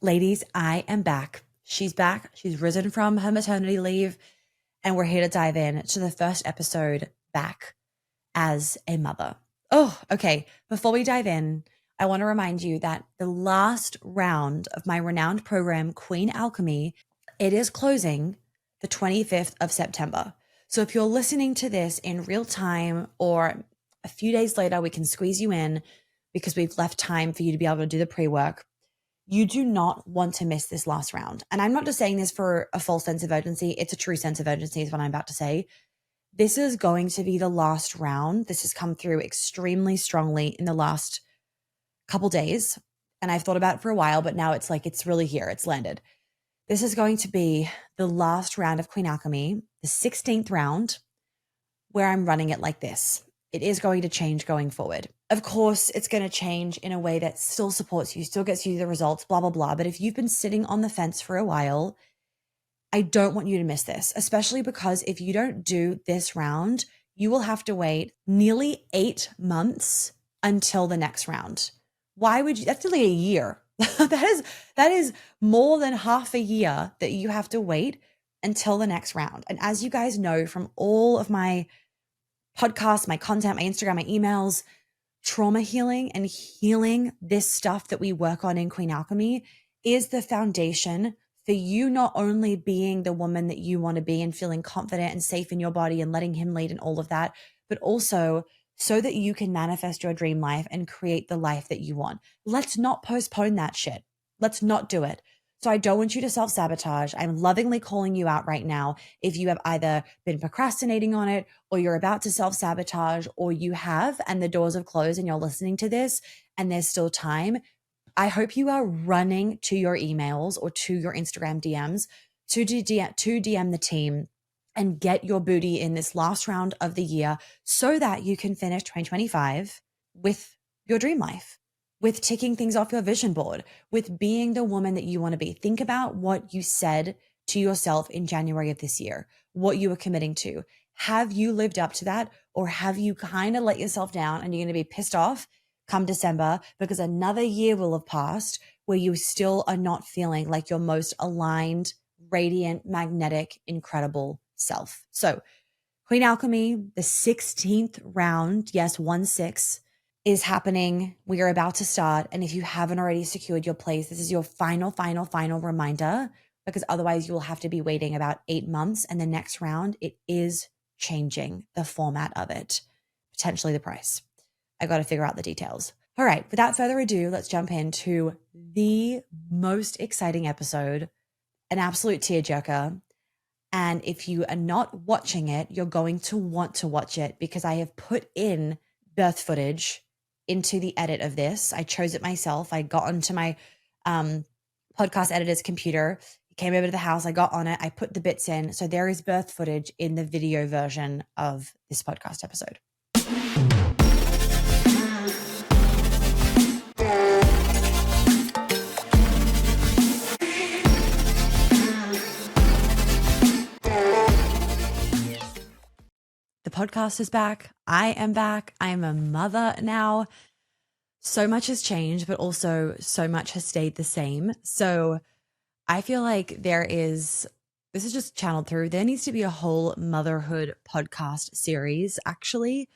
Ladies, I am back. She's back. She's risen from her maternity leave, and we're here to dive in to the first episode back as a mother. Oh, okay. Before we dive in, I want to remind you that the last round of my renowned program, Queen Alchemy, it is closing the 25th of September. So if you're listening to this in real time or a few days later, we can squeeze you in because we've left time for you to be able to do the pre-work. You do not want to miss this last round. And I'm not just saying this for a false sense of urgency. It's a true sense of urgency is what I'm about to say. This is going to be the last round. This has come through extremely strongly in the last couple days. And I've thought about it for a while, but now it's like, it's really here. It's landed. This is going to be the last round of Queen Alchemy, the 16th round, where I'm running it like this. It is going to change going forward. Of course, it's going to change in a way that still supports you, still gets you the results, blah, blah, blah. But if you've been sitting on the fence for a while, I don't want you to miss this, especially because if you don't do this round, you will have to wait nearly 8 months until the next round. Why would you? That's nearly a year. that is more than half a year that you have to wait until the next round. And as you guys know from all of my podcasts, my content, my Instagram, my emails, trauma healing and healing this stuff that we work on in Queen Alchemy is the foundation for you not only being the woman that you want to be and feeling confident and safe in your body and letting him lead and all of that, but also so that you can manifest your dream life and create the life that you want. Let's not postpone that shit. Let's not do it. So I don't want you to self-sabotage. I'm lovingly calling you out right now if you have either been procrastinating on it or you're about to self-sabotage or you have and the doors have closed and you're listening to this and there's still time. I hope you are running to your emails or to your Instagram DMs to DM the team and get your booty in this last round of the year so that you can finish 2025 with your dream life, with ticking things off your vision board, with being the woman that you want to be. Think about what you said to yourself in January of this year, what you were committing to. Have you lived up to that, or have you kind of let yourself down and you're going to be pissed off come December because another year will have passed where you still are not feeling like your most aligned, radiant, magnetic, incredible self? So Queen Alchemy, the 16th round, yes, 1-6, is happening. We are about to start. And if you haven't already secured your place, this is your final reminder, because otherwise you will have to be waiting about 8 months. And the next round, it is changing the format of it, potentially the price. I got to figure out the details. All right, without further ado, let's jump into the most exciting episode, an absolute tearjerker. And if you are not watching it, you're going to want to watch it because I have put in birth footage into the edit of this. I chose it myself. I got onto my podcast editor's computer. He came over to the house. I got on it. I put the bits in. So there is birth footage in the video version of this podcast episode. The podcast is back. I am back. I am a mother now. So much has changed, but also so much has stayed the same. So I feel like this is just channeled through. There needs to be a whole motherhood podcast series, actually,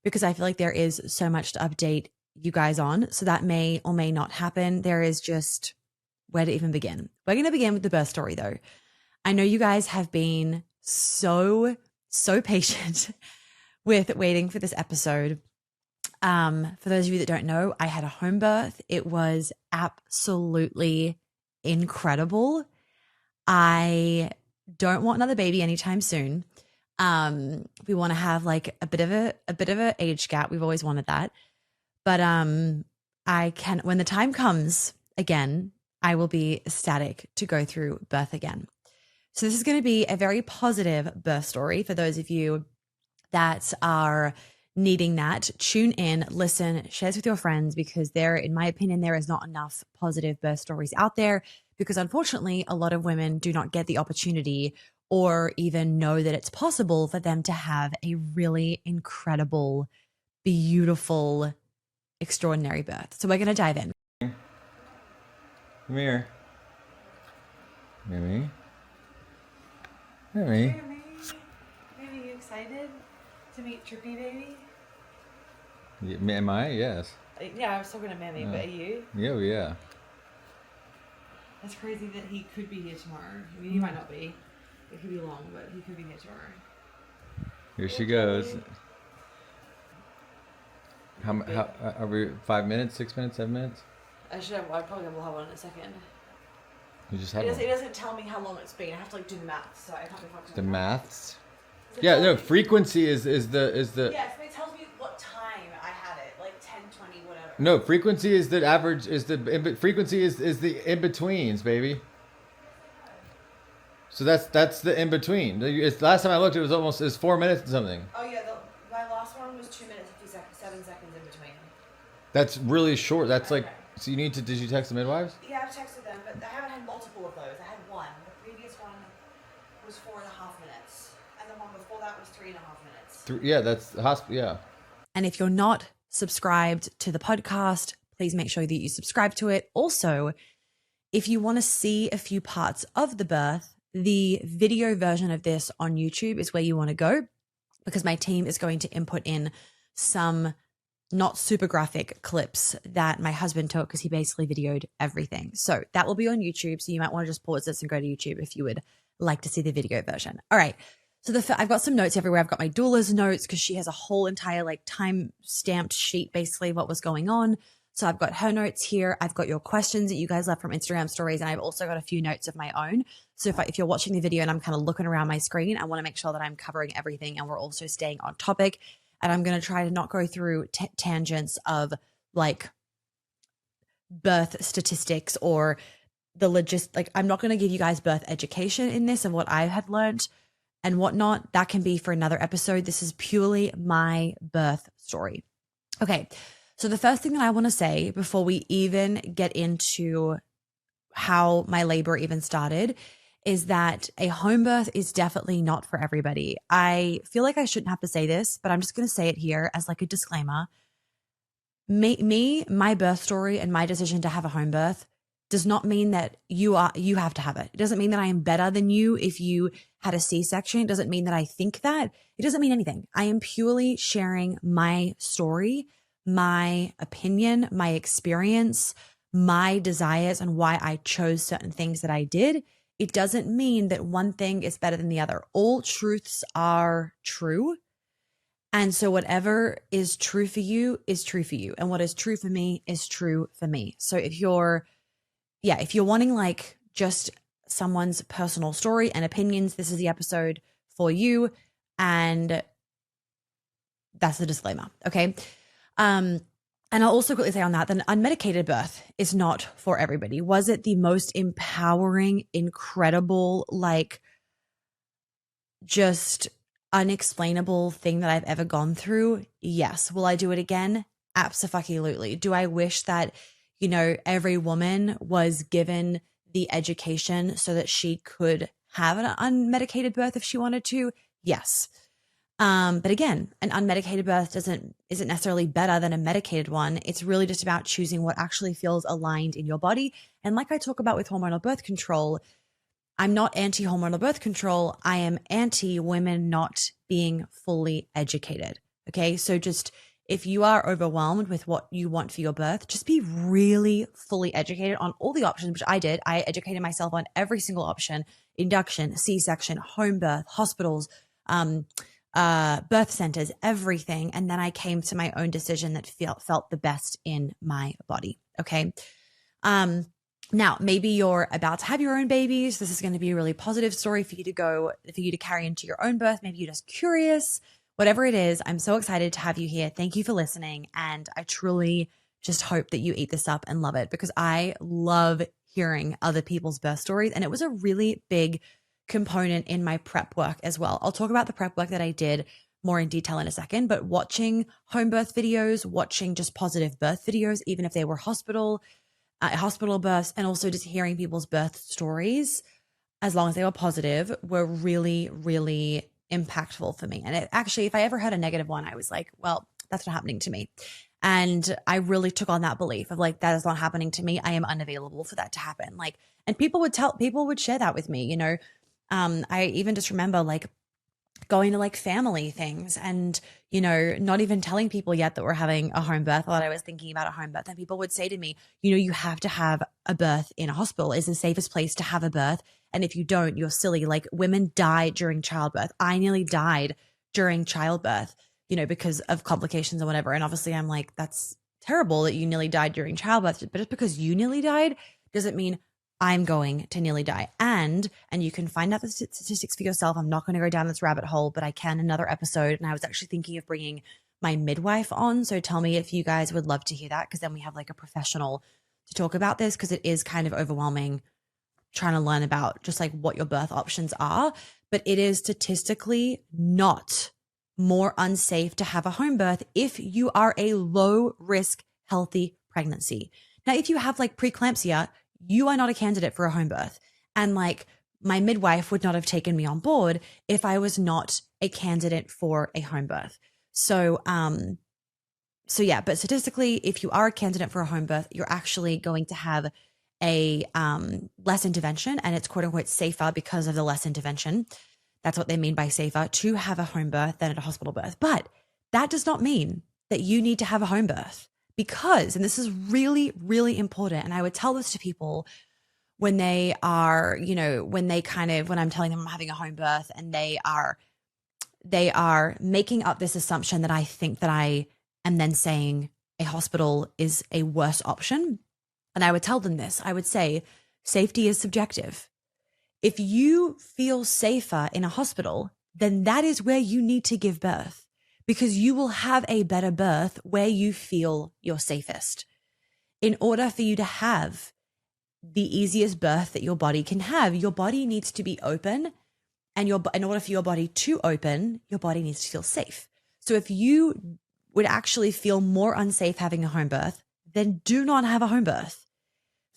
because I feel like there is so much to update you guys on. So that may or may not happen. There is just where to even begin. We're going to begin with the birth story, though. I know you guys have been so patient with waiting for this episode. For those of you that don't know, I had a home birth. It was absolutely incredible. I don't want another baby anytime soon. We want to have like a bit of a age gap. We've always wanted that. But when the time comes again, I will be ecstatic to go through birth again. So this is going to be a very positive birth story for those of you that are needing that. Tune in, listen, share this with your friends, because in my opinion, there is not enough positive birth stories out there, because unfortunately, a lot of women do not get the opportunity or even know that it's possible for them to have a really incredible, beautiful, extraordinary birth. So we're going to dive in. Come here. Mimi? Mimi? Mimi, you excited to meet Trippy Baby? Am I? Yes. Yeah, I was talking to Mimi, but are you? Yeah. That's crazy that he could be here tomorrow. I mean, he might not be. It could be long, but he could be here tomorrow. Here she goes. How are we? 5 minutes, 6 minutes, 7 minutes? I probably will have one in a second. You just have It doesn't tell me how long it's been. I have to do the math, so I can't be fucking. The maths? Yeah, no, frequency is the Yes, but it tells me what time I had it, like 10, 20, whatever. No, frequency is the average, frequency is the in-betweens, baby. So that's the in-between. Last time I looked, it was 4 minutes and something. Oh yeah, my last one was 2 minutes 7 seconds in between. That's really short. That's like, so did you text the midwives? Yeah, I've texted them, but I haven't had multiple of those. I had one. The previous one was 4.5 minutes, and the one before that was 3.5 minutes. Yeah, that's the hospital. Yeah. And if you're not subscribed to the podcast, please make sure that you subscribe to it. Also, if you want to see a few parts of the birth, the video version of this on YouTube is where you want to go, because my team is going to input in some not super graphic clips that my husband took, because he basically videoed everything. So that will be on YouTube. So you might want to just pause this and go to YouTube if you would like to see the video version. All right. So I've got some notes everywhere. I've got my doula's notes, because she has a whole entire like time stamped sheet, basically what was going on. So I've got her notes here. I've got your questions that you guys left from Instagram stories. And I've also got a few notes of my own. So if you're watching the video and I'm kind of looking around my screen, I want to make sure that I'm covering everything and we're also staying on topic. And I'm going to try to not go through tangents of like birth statistics or I'm not going to give you guys birth education in this of what I have learned and whatnot. That can be for another episode. This is purely my birth story. Okay. So the first thing that I want to say before we even get into how my labor even started is that a home birth is definitely not for everybody. I feel like I shouldn't have to say this, but I'm just going to say it here as like a disclaimer. My birth story and my decision to have a home birth does not mean that you have to have it. It doesn't mean that I am better than you if you had a C-section. It doesn't mean that I think that. It doesn't mean anything. I am purely sharing my story, my opinion, my experience, my desires, and why I chose certain things that I did. It doesn't mean that one thing is better than the other. All truths are true. And so whatever is true for you is true for you. And what is true for me is true for me. So if you're wanting like just someone's personal story and opinions, this is the episode for you. And that's the disclaimer. Okay. And I'll also quickly say on that unmedicated birth is not for everybody. Was it the most empowering, incredible, like just unexplainable thing that I've ever gone through? Yes. Will I do it again? Abso-fucking-lutely. Do I wish that, every woman was given the education so that she could have an unmedicated birth if she wanted to? Yes. But again, an unmedicated birth isn't necessarily better than a medicated one. It's really just about choosing what actually feels aligned in your body. And like I talk about with hormonal birth control, I'm not anti-hormonal birth control. I am anti-women not being fully educated. Okay. So just if you are overwhelmed with what you want for your birth, just be really fully educated on all the options, which I did. I educated myself on every single option: induction, C-section, home birth, hospitals, birth centers, everything. And then I came to my own decision that felt the best in my body. Okay. Now maybe you're about to have your own babies. This is going to be a really positive story for you to carry into your own birth. Maybe you're just curious, whatever it is. I'm so excited to have you here. Thank you for listening. And I truly just hope that you eat this up and love it, because I love hearing other people's birth stories. And it was a really big component in my prep work as well. I'll talk about the prep work that I did more in detail in a second, but watching home birth videos, watching just positive birth videos, even if they were hospital births, and also just hearing people's birth stories, as long as they were positive, were really, really impactful for me. And if I ever had a negative one, I was like, well, that's not happening to me. And I really took on that belief of like, that is not happening to me. I am unavailable for that to happen. Like, and people would share that with me, you know. I even just remember like going to like family things and, you know, not even telling people yet that we're having a home birth or that I was thinking about a home birth. And people would say to me, you know, you have to have a birth in a hospital. It's the safest place to have a birth. And if you don't, you're silly. Like, women die during childbirth. I nearly died during childbirth, you know, because of complications or whatever. And obviously I'm like, that's terrible that you nearly died during childbirth. But just because you nearly died doesn't mean I'm going to nearly die. And you can find out the statistics for yourself. I'm not going to go down this rabbit hole, but I can another episode. And I was actually thinking of bringing my midwife on. So tell me if you guys would love to hear that, because then we have like a professional to talk about this, because it is kind of overwhelming trying to learn about just like what your birth options are. But it is statistically not more unsafe to have a home birth if you are a low risk, healthy pregnancy. Now, if you have like preeclampsia, you are not a candidate for a home birth. And like, my midwife would not have taken me on board if I was not a candidate for a home birth. So yeah, but statistically, if you are a candidate for a home birth, you're actually going to have a less intervention, and it's quote unquote safer because of the less intervention. That's what they mean by safer, to have a home birth than at a hospital birth. But that does not mean that you need to have a home birth, because, and this is really, really important, and I would tell this to people when they are, you know, when I'm telling them I'm having a home birth, and they are making up this assumption that I think that I am then saying a hospital is a worse option. And I would tell them this. I would say safety is subjective. If you feel safer in a hospital, then that is where you need to give birth, because you will have a better birth where you feel you're safest. In order for you to have the easiest birth that your body can have, your body needs to be open. And in order for your body to open, your body needs to feel safe. So if you would actually feel more unsafe having a home birth, then do not have a home birth.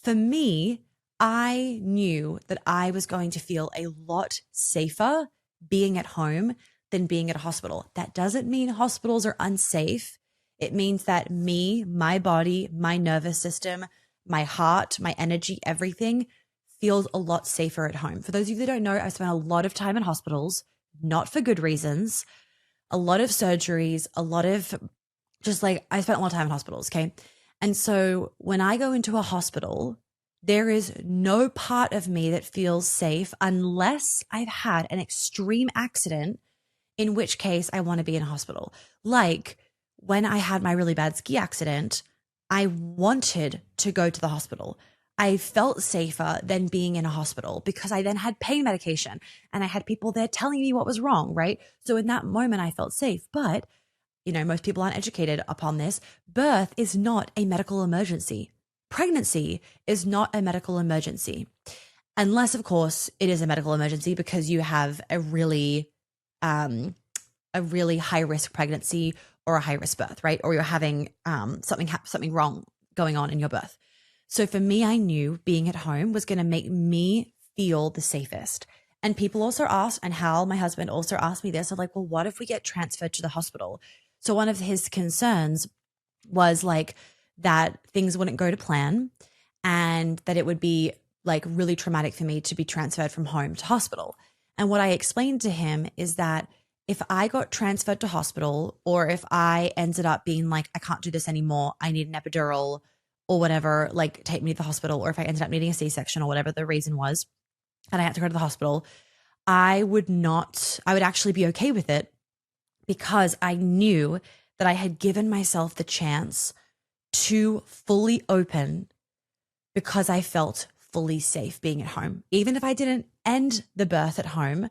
For me, I knew that I was going to feel a lot safer being at home than being at a hospital. That doesn't mean hospitals are unsafe. It means that me, my body, my nervous system, my heart, my energy, everything feels a lot safer at home. For those of you that don't know, I spent a lot of time in hospitals, not for good reasons, a lot of surgeries, a lot of just like, I spent a lot of time in hospitals, okay? And so when I go into a hospital, there is no part of me that feels safe unless I've had an extreme accident, in which case I want to be in a hospital. Like when I had my really bad ski accident, I wanted to go to the hospital. I felt safer than being in a hospital because I then had pain medication and I had people there telling me what was wrong, right? So in that moment, I felt safe. But, you know, most people aren't educated upon this. Birth is not a medical emergency. Pregnancy is not a medical emergency. Unless, of course, it is a medical emergency because you have a really high risk pregnancy or a high risk birth, right? Or you're having something wrong going on in your birth. So for me, I knew being at home was going to make me feel the safest. And people also asked, and Hal, my husband, also asked me this, of like, well, what if we get transferred to the hospital? So one of his concerns was like that things wouldn't go to plan and that it would be like really traumatic for me to be transferred from home to hospital. And what I explained to him is that if I got transferred to hospital, or if I ended up being like, I can't do this anymore, I need an epidural or whatever, like take me to the hospital, or if I ended up needing a C-section or whatever the reason was, and I had to go to the hospital, I would actually be okay with it, because I knew that I had given myself the chance to fully open because I felt fully safe being at home. Even if I didn't end the birth at home,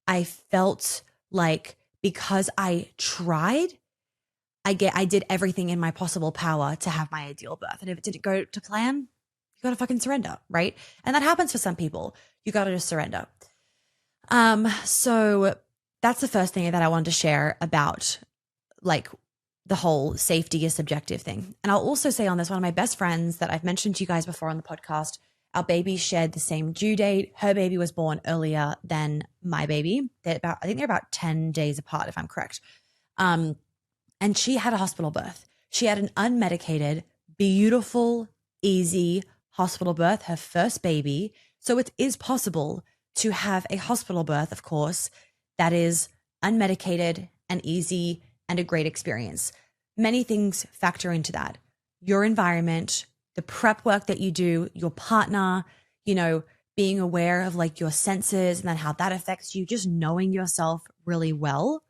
I felt like because I tried, I did everything in my possible power to have my ideal birth. And if it didn't go to plan, you got to fucking surrender, right? And that happens for some people. You got to just surrender. So that's the first thing that I wanted to share about like the whole safety is subjective thing. And I'll also say on this, one of my best friends that I've mentioned to you guys before on the podcast, our babies shared the same due date. Her baby was born earlier than my baby. I think they're about 10 days apart, if I'm correct. And she had a hospital birth. She had an unmedicated, beautiful, easy hospital birth, her first baby. So it is possible to have a hospital birth, of course, that is unmedicated and easy and a great experience. Many things factor into that. Your environment, the prep work that you do, your partner, being aware of like your senses and then how that affects you, just knowing yourself really well.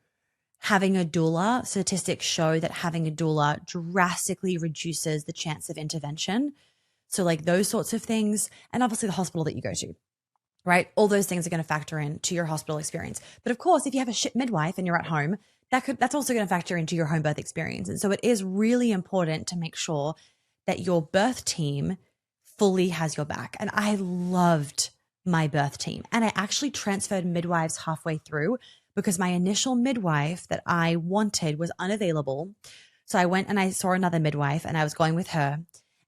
Having a doula, statistics show that having a doula drastically reduces the chance of intervention. So like those sorts of things, and obviously the hospital that you go to, right? All those things are going to factor into your hospital experience. But of course, if you have a shit midwife and you're at home, that's also going to factor into your home birth experience. And so it is really important to make sure that your birth team fully has your back. And I loved my birth team. And I actually transferred midwives halfway through because my initial midwife that I wanted was unavailable. So I went and I saw another midwife and I was going with her.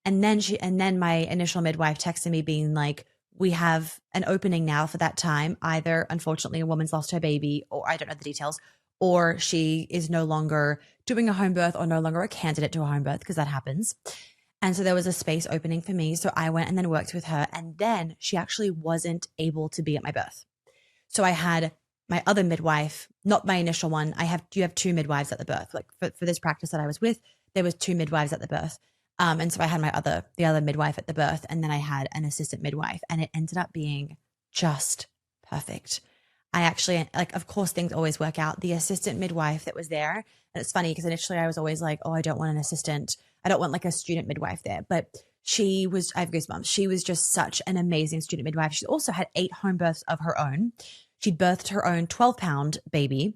And then my initial midwife texted me being like, we have an opening now for that time. Either, unfortunately, a woman's lost her baby, or I don't know the details, or she is no longer doing a home birth or no longer a candidate to a home birth, because that happens. And so there was a space opening for me. So I went and then worked with her. And then she actually wasn't able to be at my birth. So I had my other midwife, not my initial one. You have two midwives at the birth. Like for this practice that I was with, there was two midwives at the birth. And so I had the other midwife at the birth, and then I had an assistant midwife, and it ended up being just perfect. I actually, like, of course, things always work out. The assistant midwife that was there, and it's funny because initially I was always like, oh, I don't want an assistant. I don't want like a student midwife there. But I have goosebumps. She was just such an amazing student midwife. She also had 8 home births of her own. She'd birthed her own 12-pound baby.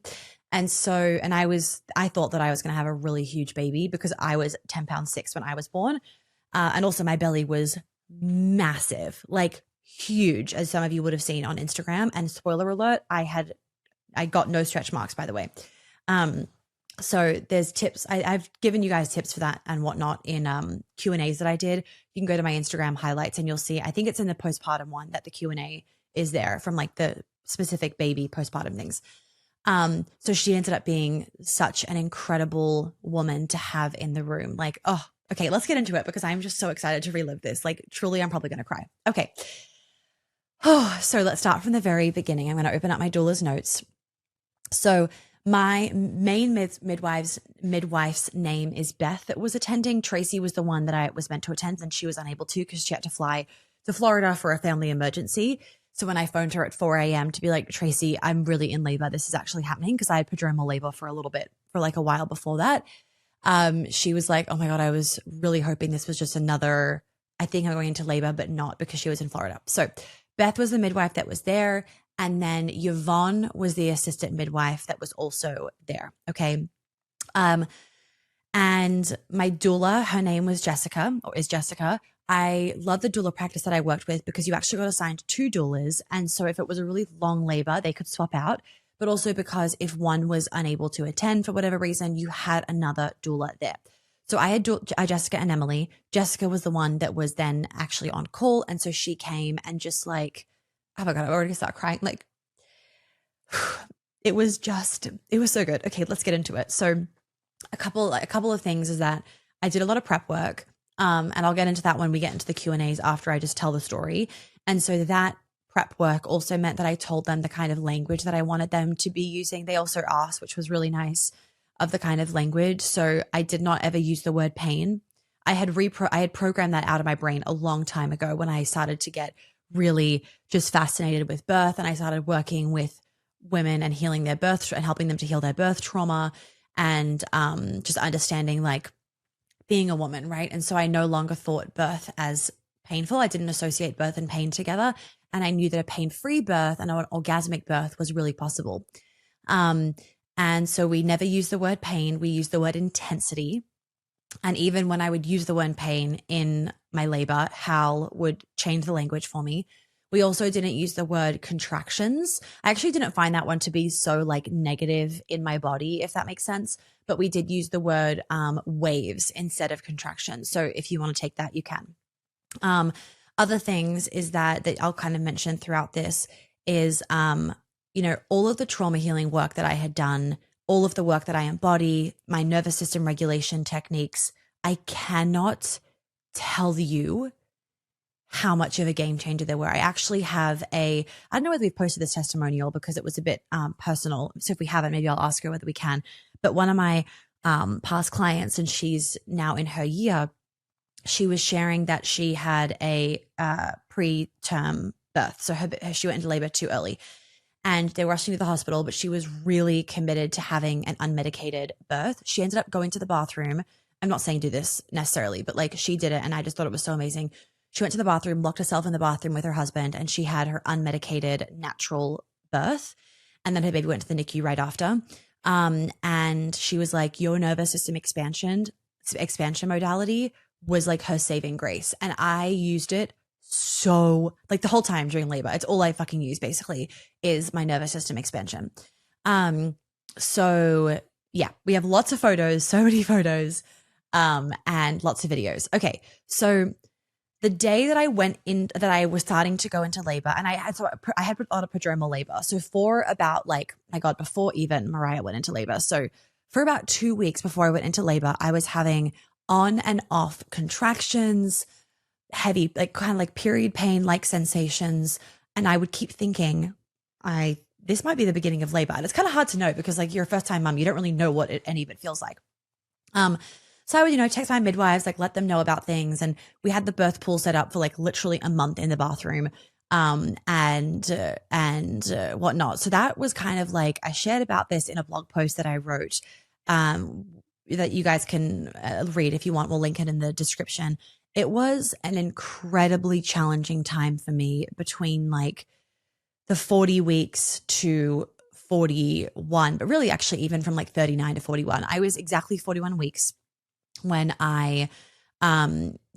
And so, I thought that I was going to have a really huge baby because I was 10 pounds 6 when I was born. And also my belly was massive, like huge, as some of you would have seen on Instagram. And spoiler alert, I got no stretch marks, by the way. So there's tips. I've given you guys tips for that and whatnot in Q&As that I did. You can go to my Instagram highlights and you'll see, I think it's in the postpartum one that the Q&A is there from like the specific baby postpartum things. So she ended up being such an incredible woman to have in the room. Like, oh, okay, let's get into it because I'm just so excited to relive this. Like, truly, I'm probably going to cry. Okay. Oh, so let's start from the very beginning. I'm going to open up my doula's notes. So my main midwife's name is Beth that was attending. Tracy was the one that I was meant to attend, and she was unable to because she had to fly to Florida for a family emergency. So when I phoned her at 4 a.m. to be like, Tracy, I'm really in labor. This is actually happening, because I had prodromal labor for a while before that. She was like, oh my God, I was really hoping this was just another, I think I'm going into labor, but not, because she was in Florida. So Beth was the midwife that was there. And then Yvonne was the assistant midwife that was also there. Okay. And my doula, her name was Jessica, or is Jessica. I love the doula practice that I worked with because you actually got assigned 2 doulas. And so if it was a really long labor, they could swap out. But also because if one was unable to attend for whatever reason, you had another doula there. So I had Jessica and Emily. Jessica was the one that was then actually on call. And so she came and just like, oh my God, I already start crying. Like, it was so good. Okay, let's get into it. So a couple of things is that I did a lot of prep work. And I'll get into that when we get into the Q&As after I just tell the story. And so that prep work also meant that I told them the kind of language that I wanted them to be using. They also asked, which was really nice, of the kind of language. So I did not ever use the word pain. I had programmed that out of my brain a long time ago when I started to get really just fascinated with birth, and I started working with women and healing their birth and helping them to heal their birth trauma, and just understanding like being a woman, right? And so I no longer thought birth as painful. I didn't associate birth and pain together. And I knew that a pain-free birth and an orgasmic birth was really possible. And so we never used the word pain. We used the word intensity. And even when I would use the word pain in my labor, Hal would change the language for me. We also didn't use the word contractions. I actually didn't find that one to be so like negative in my body, if that makes sense. But we did use the word waves instead of contractions. So if you want to take that, you can. Other things is that I'll kind of mention throughout this is, all of the trauma healing work that I had done all of the work that I embody, my nervous system regulation techniques, I cannot tell you how much of a game changer they were. I actually have I don't know whether we've posted this testimonial because it was a bit personal. So if we haven't, maybe I'll ask her whether we can. But one of my past clients, and she's now in her year, she was sharing that she had a preterm birth. So she went into labor too early. And they were rushing to the hospital, but she was really committed to having an unmedicated birth. She ended up going to the bathroom. I'm not saying do this necessarily, but like she did it. And I just thought it was so amazing. She went to the bathroom, locked herself in the bathroom with her husband, and she had her unmedicated natural birth. And then her baby went to the NICU right after. And she was like, your nervous system expansion modality was like her saving grace. And I used it so like the whole time during labor. It's all I fucking use basically is my nervous system expansion. So yeah, we have lots of photos, so many photos, and lots of videos. Okay. So the day that I went in, that I was starting to go into labor, and I had put on a prodromal labor. So for about before even Mariah went into labor. So for about 2 weeks before I went into labor, I was having on and off contractions, heavy, like kind of like period pain like sensations. And I would keep thinking, this might be the beginning of labor. And it's kind of hard to know because like you're a first time mom, you don't really know what any of it feels like. So I would, text my midwives, like let them know about things. And we had the birth pool set up for like literally a month in the bathroom, and whatnot. So that was kind of like, I shared about this in a blog post that I wrote, that you guys can read if you want. We'll link it in the description. It was an incredibly challenging time for me between like the 40 weeks to 41, but really actually even from like 39 to 41. I was exactly 41 weeks when I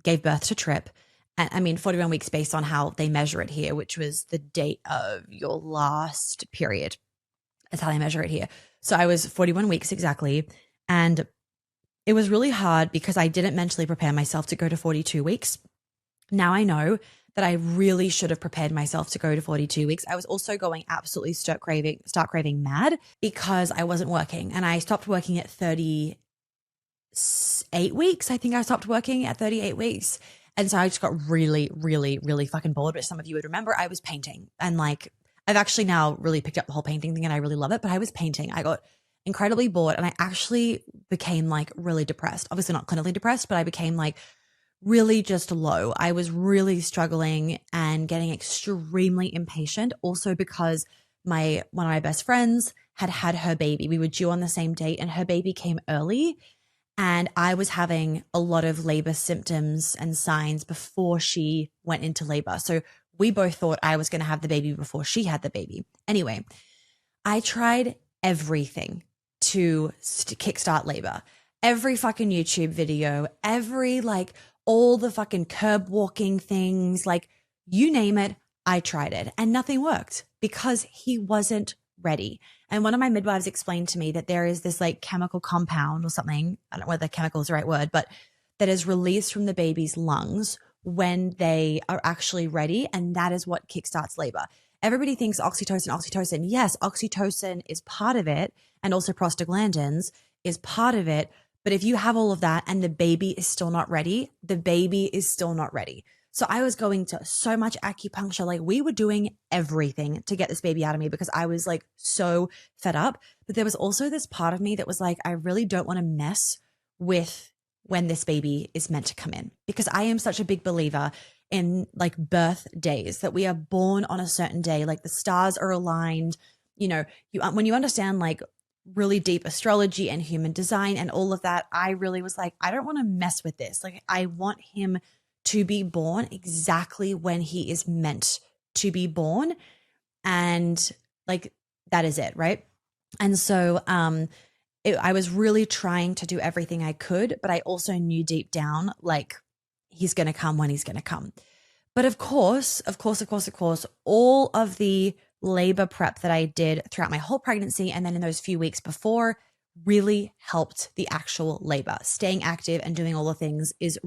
gave birth to Trip. And I mean, 41 weeks based on how they measure it here, which was the date of your last period. That's how they measure it here. So I was 41 weeks exactly. And it was really hard because I didn't mentally prepare myself to go to 42 weeks. Now I know that I really should have prepared myself to go to 42 weeks. I was also going absolutely start craving mad because I wasn't working, and I stopped working at 38 weeks. I think I stopped working at 38 weeks. And so I just got really, really, really fucking bored, which some of you would remember. I was painting, and like, I've actually now really picked up the whole painting thing and I really love it, but I was painting. I got incredibly bored and I actually became like really depressed. Obviously not clinically depressed, but I became like really just low. I was really struggling and getting extremely impatient, also because one of my best friends had her baby. We were due on the same date and her baby came early, and I was having a lot of labor symptoms and signs before she went into labor. So we both thought I was going to have the baby before she had the baby. Anyway, I tried everything to kickstart labor. Every fucking YouTube video, all the fucking curb walking things, like you name it, I tried it and nothing worked because he wasn't ready. And one of my midwives explained to me that there is this like chemical compound or something, I don't know whether chemical is the right word, but that is released from the baby's lungs when they are actually ready. And that is what kickstarts labor. Everybody thinks oxytocin. Yes, oxytocin is part of it. And also prostaglandins is part of it. But if you have all of that and the baby is still not ready, the baby is still not ready. So I was going to so much acupuncture. Like we were doing everything to get this baby out of me because I was like so fed up. But there was also this part of me that was like, I really don't want to mess with when this baby is meant to come in, because I am such a big believer in like birth days, that we are born on a certain day, like the stars are aligned. When you understand like really deep astrology and human design and all of that, I really was like, I don't want to mess with this. Like I want him to be born exactly when he is meant to be born. And like, that is it. Right. And so, I was really trying to do everything I could, but I also knew deep down, like he's going to come when he's going to come. But of course, all of the labor prep that I did throughout my whole pregnancy and then in those few weeks before really helped the actual labor. Staying active and doing all the things it's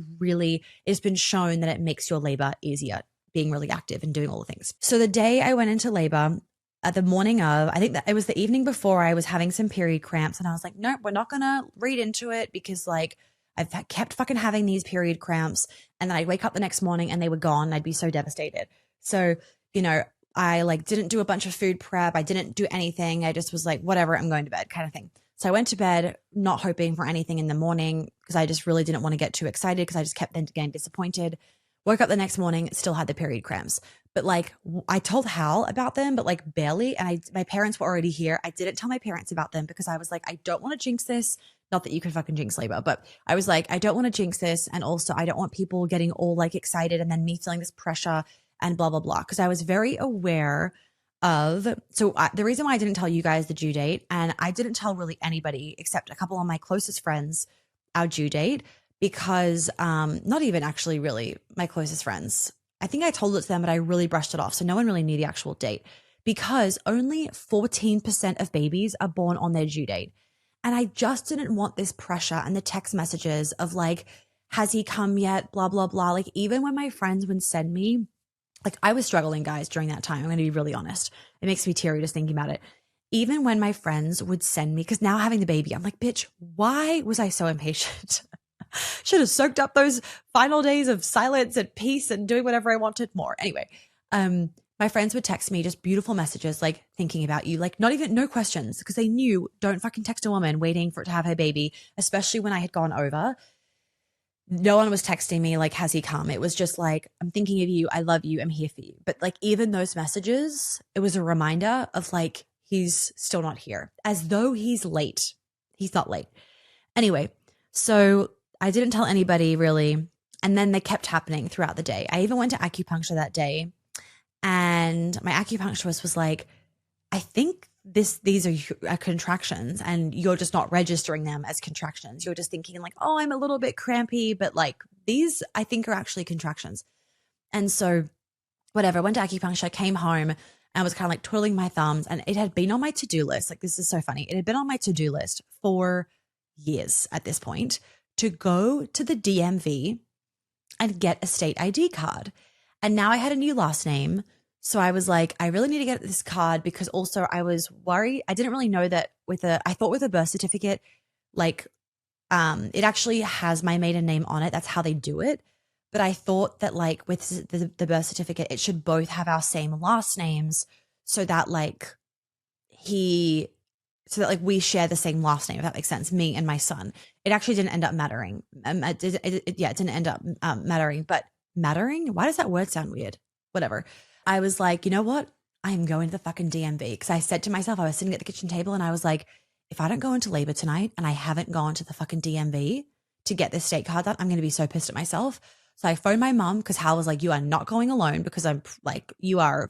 been shown that it makes your labor easier, being really active and doing all the things. So the day I went into labor, at the morning of, I think that it was the evening before, I was having some period cramps and I was like, nope, we're not going to read into it because like I've kept fucking having these period cramps. And then I'd wake up the next morning and they were gone. And I'd be so devastated. So, you know, I like didn't do a bunch of food prep. I didn't do anything. I just was like, whatever, I'm going to bed kind of thing. So I went to bed, not hoping for anything in the morning because I just really didn't want to get too excited because I just kept then getting disappointed. Woke up the next morning, still had the period cramps. But like I told Hal about them, but like barely. And my parents were already here. I didn't tell my parents about them because I was like, I don't want to jinx this. Not that you can fucking jinx labor, but I was like, I don't want to jinx this. And also I don't want people getting all like excited and then me feeling this pressure and blah, blah, blah. Because I was very aware of, the reason why I didn't tell you guys the due date, and I didn't tell really anybody except a couple of my closest friends our due date, because not even actually really my closest friends. I think I told it to them, but I really brushed it off. So no one really knew the actual date because only 14% of babies are born on their due date. And I just didn't want this pressure and the text messages of like, has he come yet? Blah, blah, blah. Like even when my friends would send me, like I was struggling, guys, during that time. I'm going to be really honest. It makes me teary just thinking about it. Even when my friends would send me, because now having the baby, I'm like, bitch, why was I so impatient? Should have soaked up those final days of silence and peace and doing whatever I wanted more. Anyway, my friends would text me just beautiful messages like thinking about you, like no questions, because they knew don't fucking text a woman waiting for it to have her baby, especially when I had gone over. No one was texting me like, has he come? It was just like, I'm thinking of you. I love you. I'm here for you. But like even those messages, it was a reminder of like, he's still not here, as though he's late. He's not late. Anyway, so I didn't tell anybody really. And then they kept happening throughout the day. I even went to acupuncture that day. And my acupuncturist was like, I think these are contractions and you're just not registering them as contractions. You're just thinking like, oh, I'm a little bit crampy, but like these I think are actually contractions. And so whatever, I went to acupuncture, came home and was kind of like twiddling my thumbs. And it had been on my to-do list. Like this is so funny. It had been on my to-do list for years at this point to go to the DMV and get a state ID card. And now I had a new last name. So I was like, I really need to get this card because also I was worried. I didn't really know that I thought with a birth certificate, like it actually has my maiden name on it. That's how they do it. But I thought that like with the birth certificate, it should both have our same last names so that like we share the same last name, if that makes sense, me and my son. It actually didn't end up mattering. It didn't end up mattering, but mattering? Why does that word sound weird? Whatever. I was like, you know what? I'm going to the fucking DMV because I said to myself, I was sitting at the kitchen table and I was like, if I don't go into labor tonight and I haven't gone to the fucking DMV to get this state card done, I'm going to be so pissed at myself. So I phoned my mom because Hal was like, you are not going alone because I'm like, you are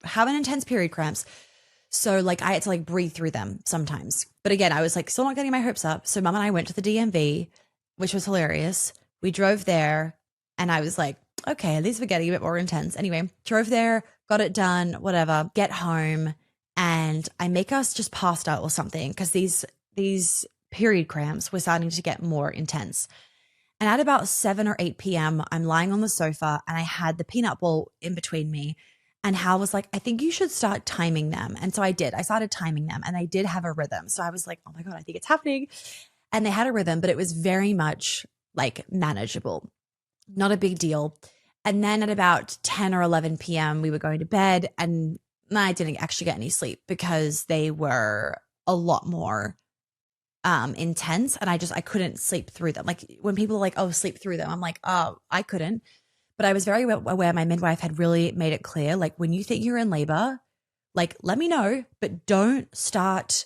having intense period cramps. So like I had to like breathe through them sometimes. But again, I was like still not getting my hopes up. So mom and I went to the DMV, which was hilarious. We drove there and I was like, okay, at least we're getting a bit more intense. Anyway, drove there, got it done, whatever, get home. And I make us just passed out or something because these period cramps were starting to get more intense. And at about 7 or 8 p.m., I'm lying on the sofa and I had the peanut ball in between me. And Hal was like, I think you should start timing them. And so I did. I started timing them and they did have a rhythm. So I was like, oh my God, I think it's happening. And they had a rhythm, but it was very much like manageable, not a big deal. And then at about 10 or 11 p.m., we were going to bed and I didn't actually get any sleep because they were a lot more intense. And I couldn't sleep through them. Like when people are like, oh, sleep through them, I'm like, oh, I couldn't. But I was very aware my midwife had really made it clear, like when you think you're in labor, like let me know, but don't start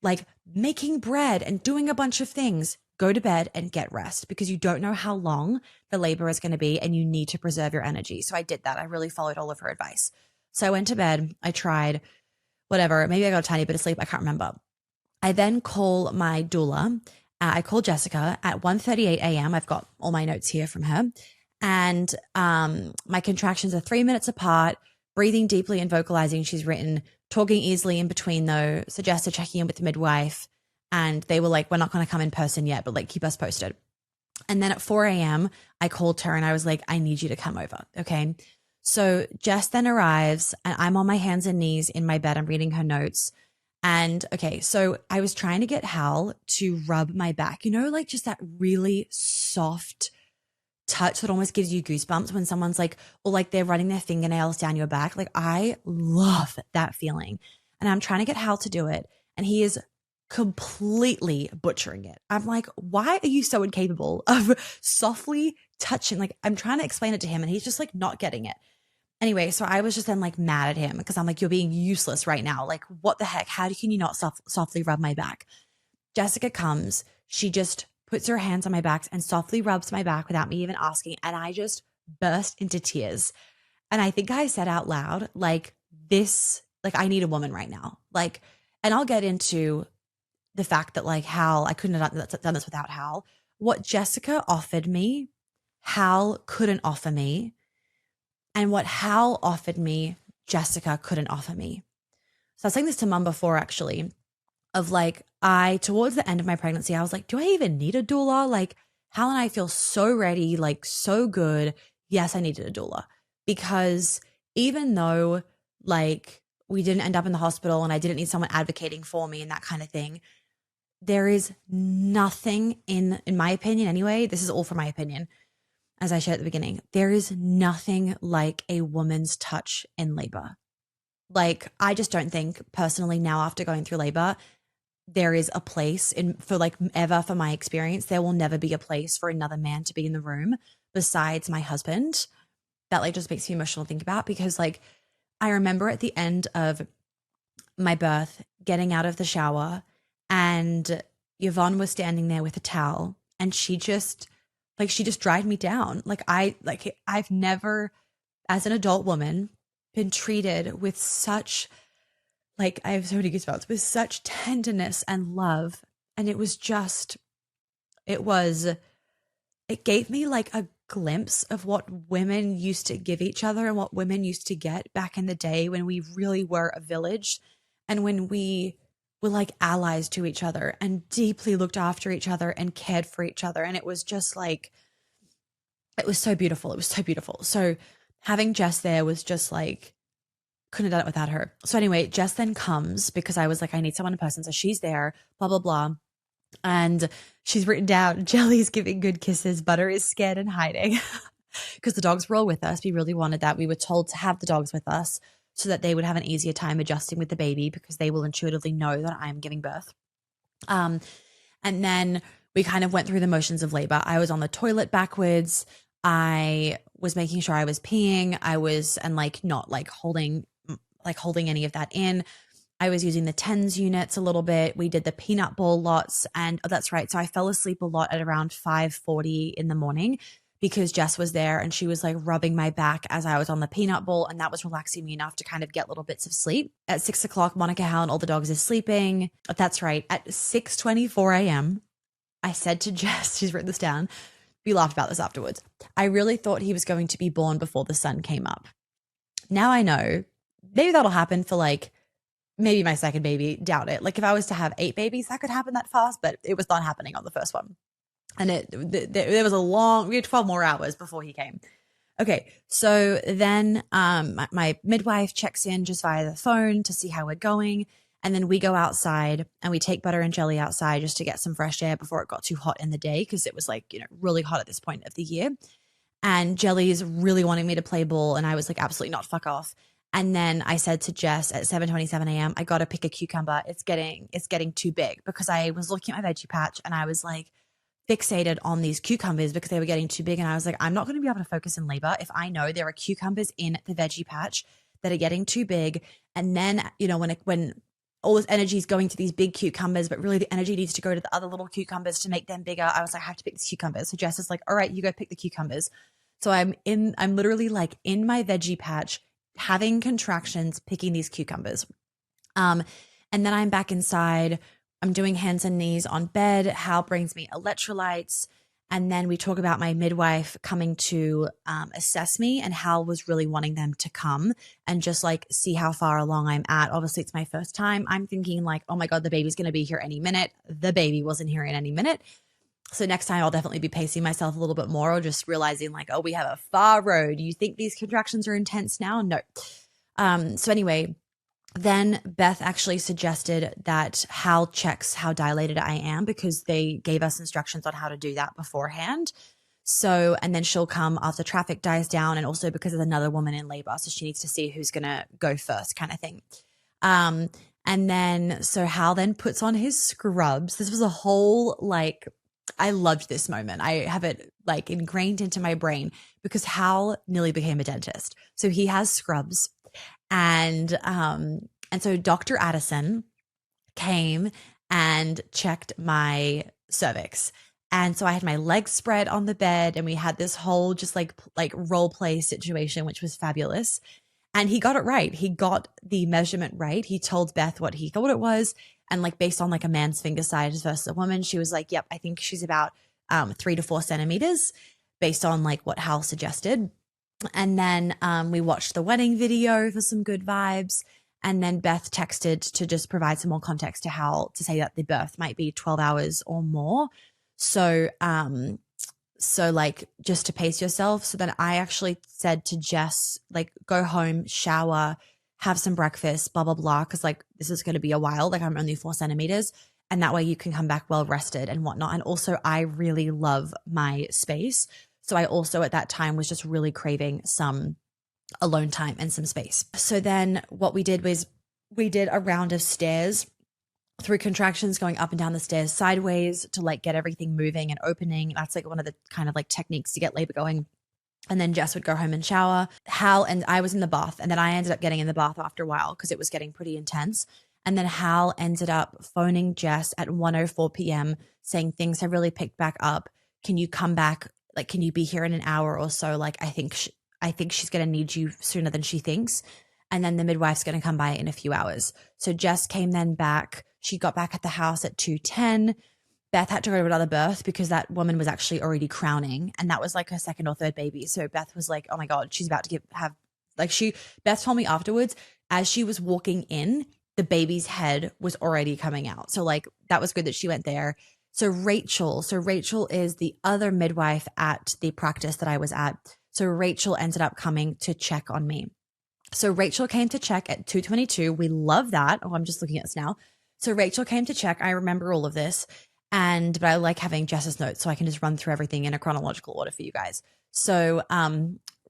like making bread and doing a bunch of things. Go to bed and get rest because you don't know how long the labor is going to be and you need to preserve your energy. So I did that. I really followed all of her advice. So I went to bed. I tried whatever. Maybe I got a tiny bit of sleep. I can't remember. I then call my doula. I call Jessica at 1:38 a.m. I've got all my notes here from her. And my contractions are 3 minutes apart, breathing deeply and vocalizing, she's written, talking easily in between though, suggested checking in with the midwife. And they were like, we're not going to come in person yet, but like keep us posted. And then at 4 a.m., I called her and I was like, I need you to come over. Okay. So Jess then arrives and I'm on my hands and knees in my bed. I'm reading her notes. And okay, so I was trying to get Hal to rub my back, like just that really soft touch that almost gives you goosebumps when someone's like, or like they're running their fingernails down your back. Like I love that feeling. And I'm trying to get Hal to do it. And he is completely butchering it. I'm like, why are you so incapable of softly touching? Like I'm trying to explain it to him and he's just like not getting it. Anyway, so I was just then like mad at him because I'm like, you're being useless right now. Like, what the heck? How can you not softly rub my back? Jessica comes. She just puts her hands on my back and softly rubs my back without me even asking. And I just burst into tears. And I think I said out loud, like, this, like, I need a woman right now. Like, and I'll get into the fact that like Hal, I couldn't have done this without Hal. What Jessica offered me, Hal couldn't offer me. And what Hal offered me, Jessica couldn't offer me. So I was saying this to mum before, actually, of like, towards the end of my pregnancy, I was like, do I even need a doula? Like, Hal and I feel so ready, like so good. Yes, I needed a doula because even though like we didn't end up in the hospital and I didn't need someone advocating for me and that kind of thing, there is nothing in my opinion anyway, this is all for my opinion, as I shared at the beginning, there is nothing like a woman's touch in labor. Like, I just don't think personally now after going through labor, there is a place for like ever, for my experience, there will never be a place for another man to be in the room besides my husband. That like just makes me emotional to think about because like, I remember at the end of my birth, getting out of the shower and Yvonne was standing there with a towel and she just dried me down. I've never, as an adult woman, been treated with such, like, I have so many goosebumps, with such tenderness and love. And it gave me like a glimpse of what women used to give each other and what women used to get back in the day when we really were a village and when we were like allies to each other and deeply looked after each other and cared for each other. And it was just like, it was so beautiful. It was so beautiful. So having Jess there was just like, couldn't have done it without her. So anyway, Jess then comes because I was like, I need someone in person. So she's there, blah, blah, blah. And she's written down, Jelly's giving good kisses. Butter is scared and hiding because the dogs were all with us. We really wanted that. We were told to have the dogs with us so that they would have an easier time adjusting with the baby because they will intuitively know that I'm giving birth. And then we kind of went through the motions of labor. I was on the toilet backwards. I was making sure I was peeing. And like not like holding any of that in. I was using the TENS units a little bit. We did the peanut ball lots. And that's right. So I fell asleep a lot at around 5:40 in the morning because Jess was there and she was like rubbing my back as I was on the peanut ball. And that was relaxing me enough to kind of get little bits of sleep. At 6 o'clock, Monica, Hal, and all the dogs is sleeping. That's right. At 6:24 a.m., I said to Jess, she's written this down. We laughed about this afterwards. I really thought he was going to be born before the sun came up. Now I know maybe that'll happen for like maybe my second baby. Doubt it. Like if I was to have 8 babies, that could happen that fast, but it was not happening on the first one. And there was we had 12 more hours before he came. Okay. So then my midwife checks in just via the phone to see how we're going. And then we go outside and we take Butter and Jelly outside just to get some fresh air before it got too hot in the day. Cause it was like, really hot at this point of the year. And Jelly is really wanting me to play ball. And I was like, absolutely not, fuck off. And then I said to Jess at 7:27 a.m., I got to pick a cucumber. It's getting too big because I was looking at my veggie patch and I was like fixated on these cucumbers because they were getting too big. And I was like, I'm not going to be able to focus in labor if I know there are cucumbers in the veggie patch that are getting too big. And then, when all this energy is going to these big cucumbers, but really the energy needs to go to the other little cucumbers to make them bigger. I was like, I have to pick these cucumbers. So Jess is like, all right, you go pick the cucumbers. So I'm literally like in my veggie patch, having contractions, picking these cucumbers. And then I'm back inside. I'm doing hands and knees on bed. Hal brings me electrolytes. And then we talk about my midwife coming to assess me, and Hal was really wanting them to come and just like see how far along I'm at. Obviously, it's my first time. I'm thinking like, oh my God, the baby's going to be here any minute. The baby wasn't here in any minute. So next time I'll definitely be pacing myself a little bit more, or just realizing like, oh, we have a far road. You think these contractions are intense now? No. So anyway, then Beth actually suggested that Hal checks how dilated I am, because they gave us instructions on how to do that beforehand. So, and then she'll come after traffic dies down, and also because there's another woman in labor, so she needs to see who's going to go first, kind of thing. And then, so Hal then puts on his scrubs. This was a whole, like, I loved this moment. I have it like ingrained into my brain because Hal nearly became a dentist. So he has scrubs. And so Dr. Addison came and checked my cervix. And so I had my legs spread on the bed, and we had this whole just like role play situation, which was fabulous. And he got it right. He got the measurement right. He told Beth what he thought it was. And like based on like a man's finger size versus a woman, she was like, yep, I think she's about 3 to 4 centimeters based on like what Hal suggested. And then we watched the wedding video for some good vibes. And then Beth texted to just provide some more context to Hal, to say that the birth might be 12 hours or more. So, like just to pace yourself. So then I actually said to Jess, like, go home, shower, have some breakfast, blah, blah, blah. Cause like, this is going to be a while. Like I'm only 4 centimeters. And that way you can come back well rested and whatnot. And also I really love my space. So I also at that time was just really craving some alone time and some space. So then what we did was we did a round of stairs through contractions, going up and down the stairs sideways to like get everything moving and opening. That's like one of the kind of like techniques to get labor going. And then Jess would go home and shower. Hal and I was in the bath, and then I ended up getting in the bath after a while because it was getting pretty intense. And then Hal ended up phoning Jess at 1:04 p.m. saying things have really picked back up. Can you come back? Like, can you be here in an hour or so? Like, I think she's going to need you sooner than she thinks. And then the midwife's going to come by in a few hours. So Jess came then back. She got back at the house at 2:10. Beth had to go to another birth because that woman was actually already crowning, and that was like her second or third baby. So Beth was like, oh my God, she's about to Beth told me afterwards, as she was walking in, the baby's head was already coming out. So like, that was good that she went there. So Rachel is the other midwife at the practice that I was at. So Rachel ended up coming to check on me. So Rachel came to check at 2:22. We love that. Oh, I'm just looking at this now. So Rachel came to check. I remember all of this. But I like having Jess's notes so I can just run through everything in a chronological order for you guys. So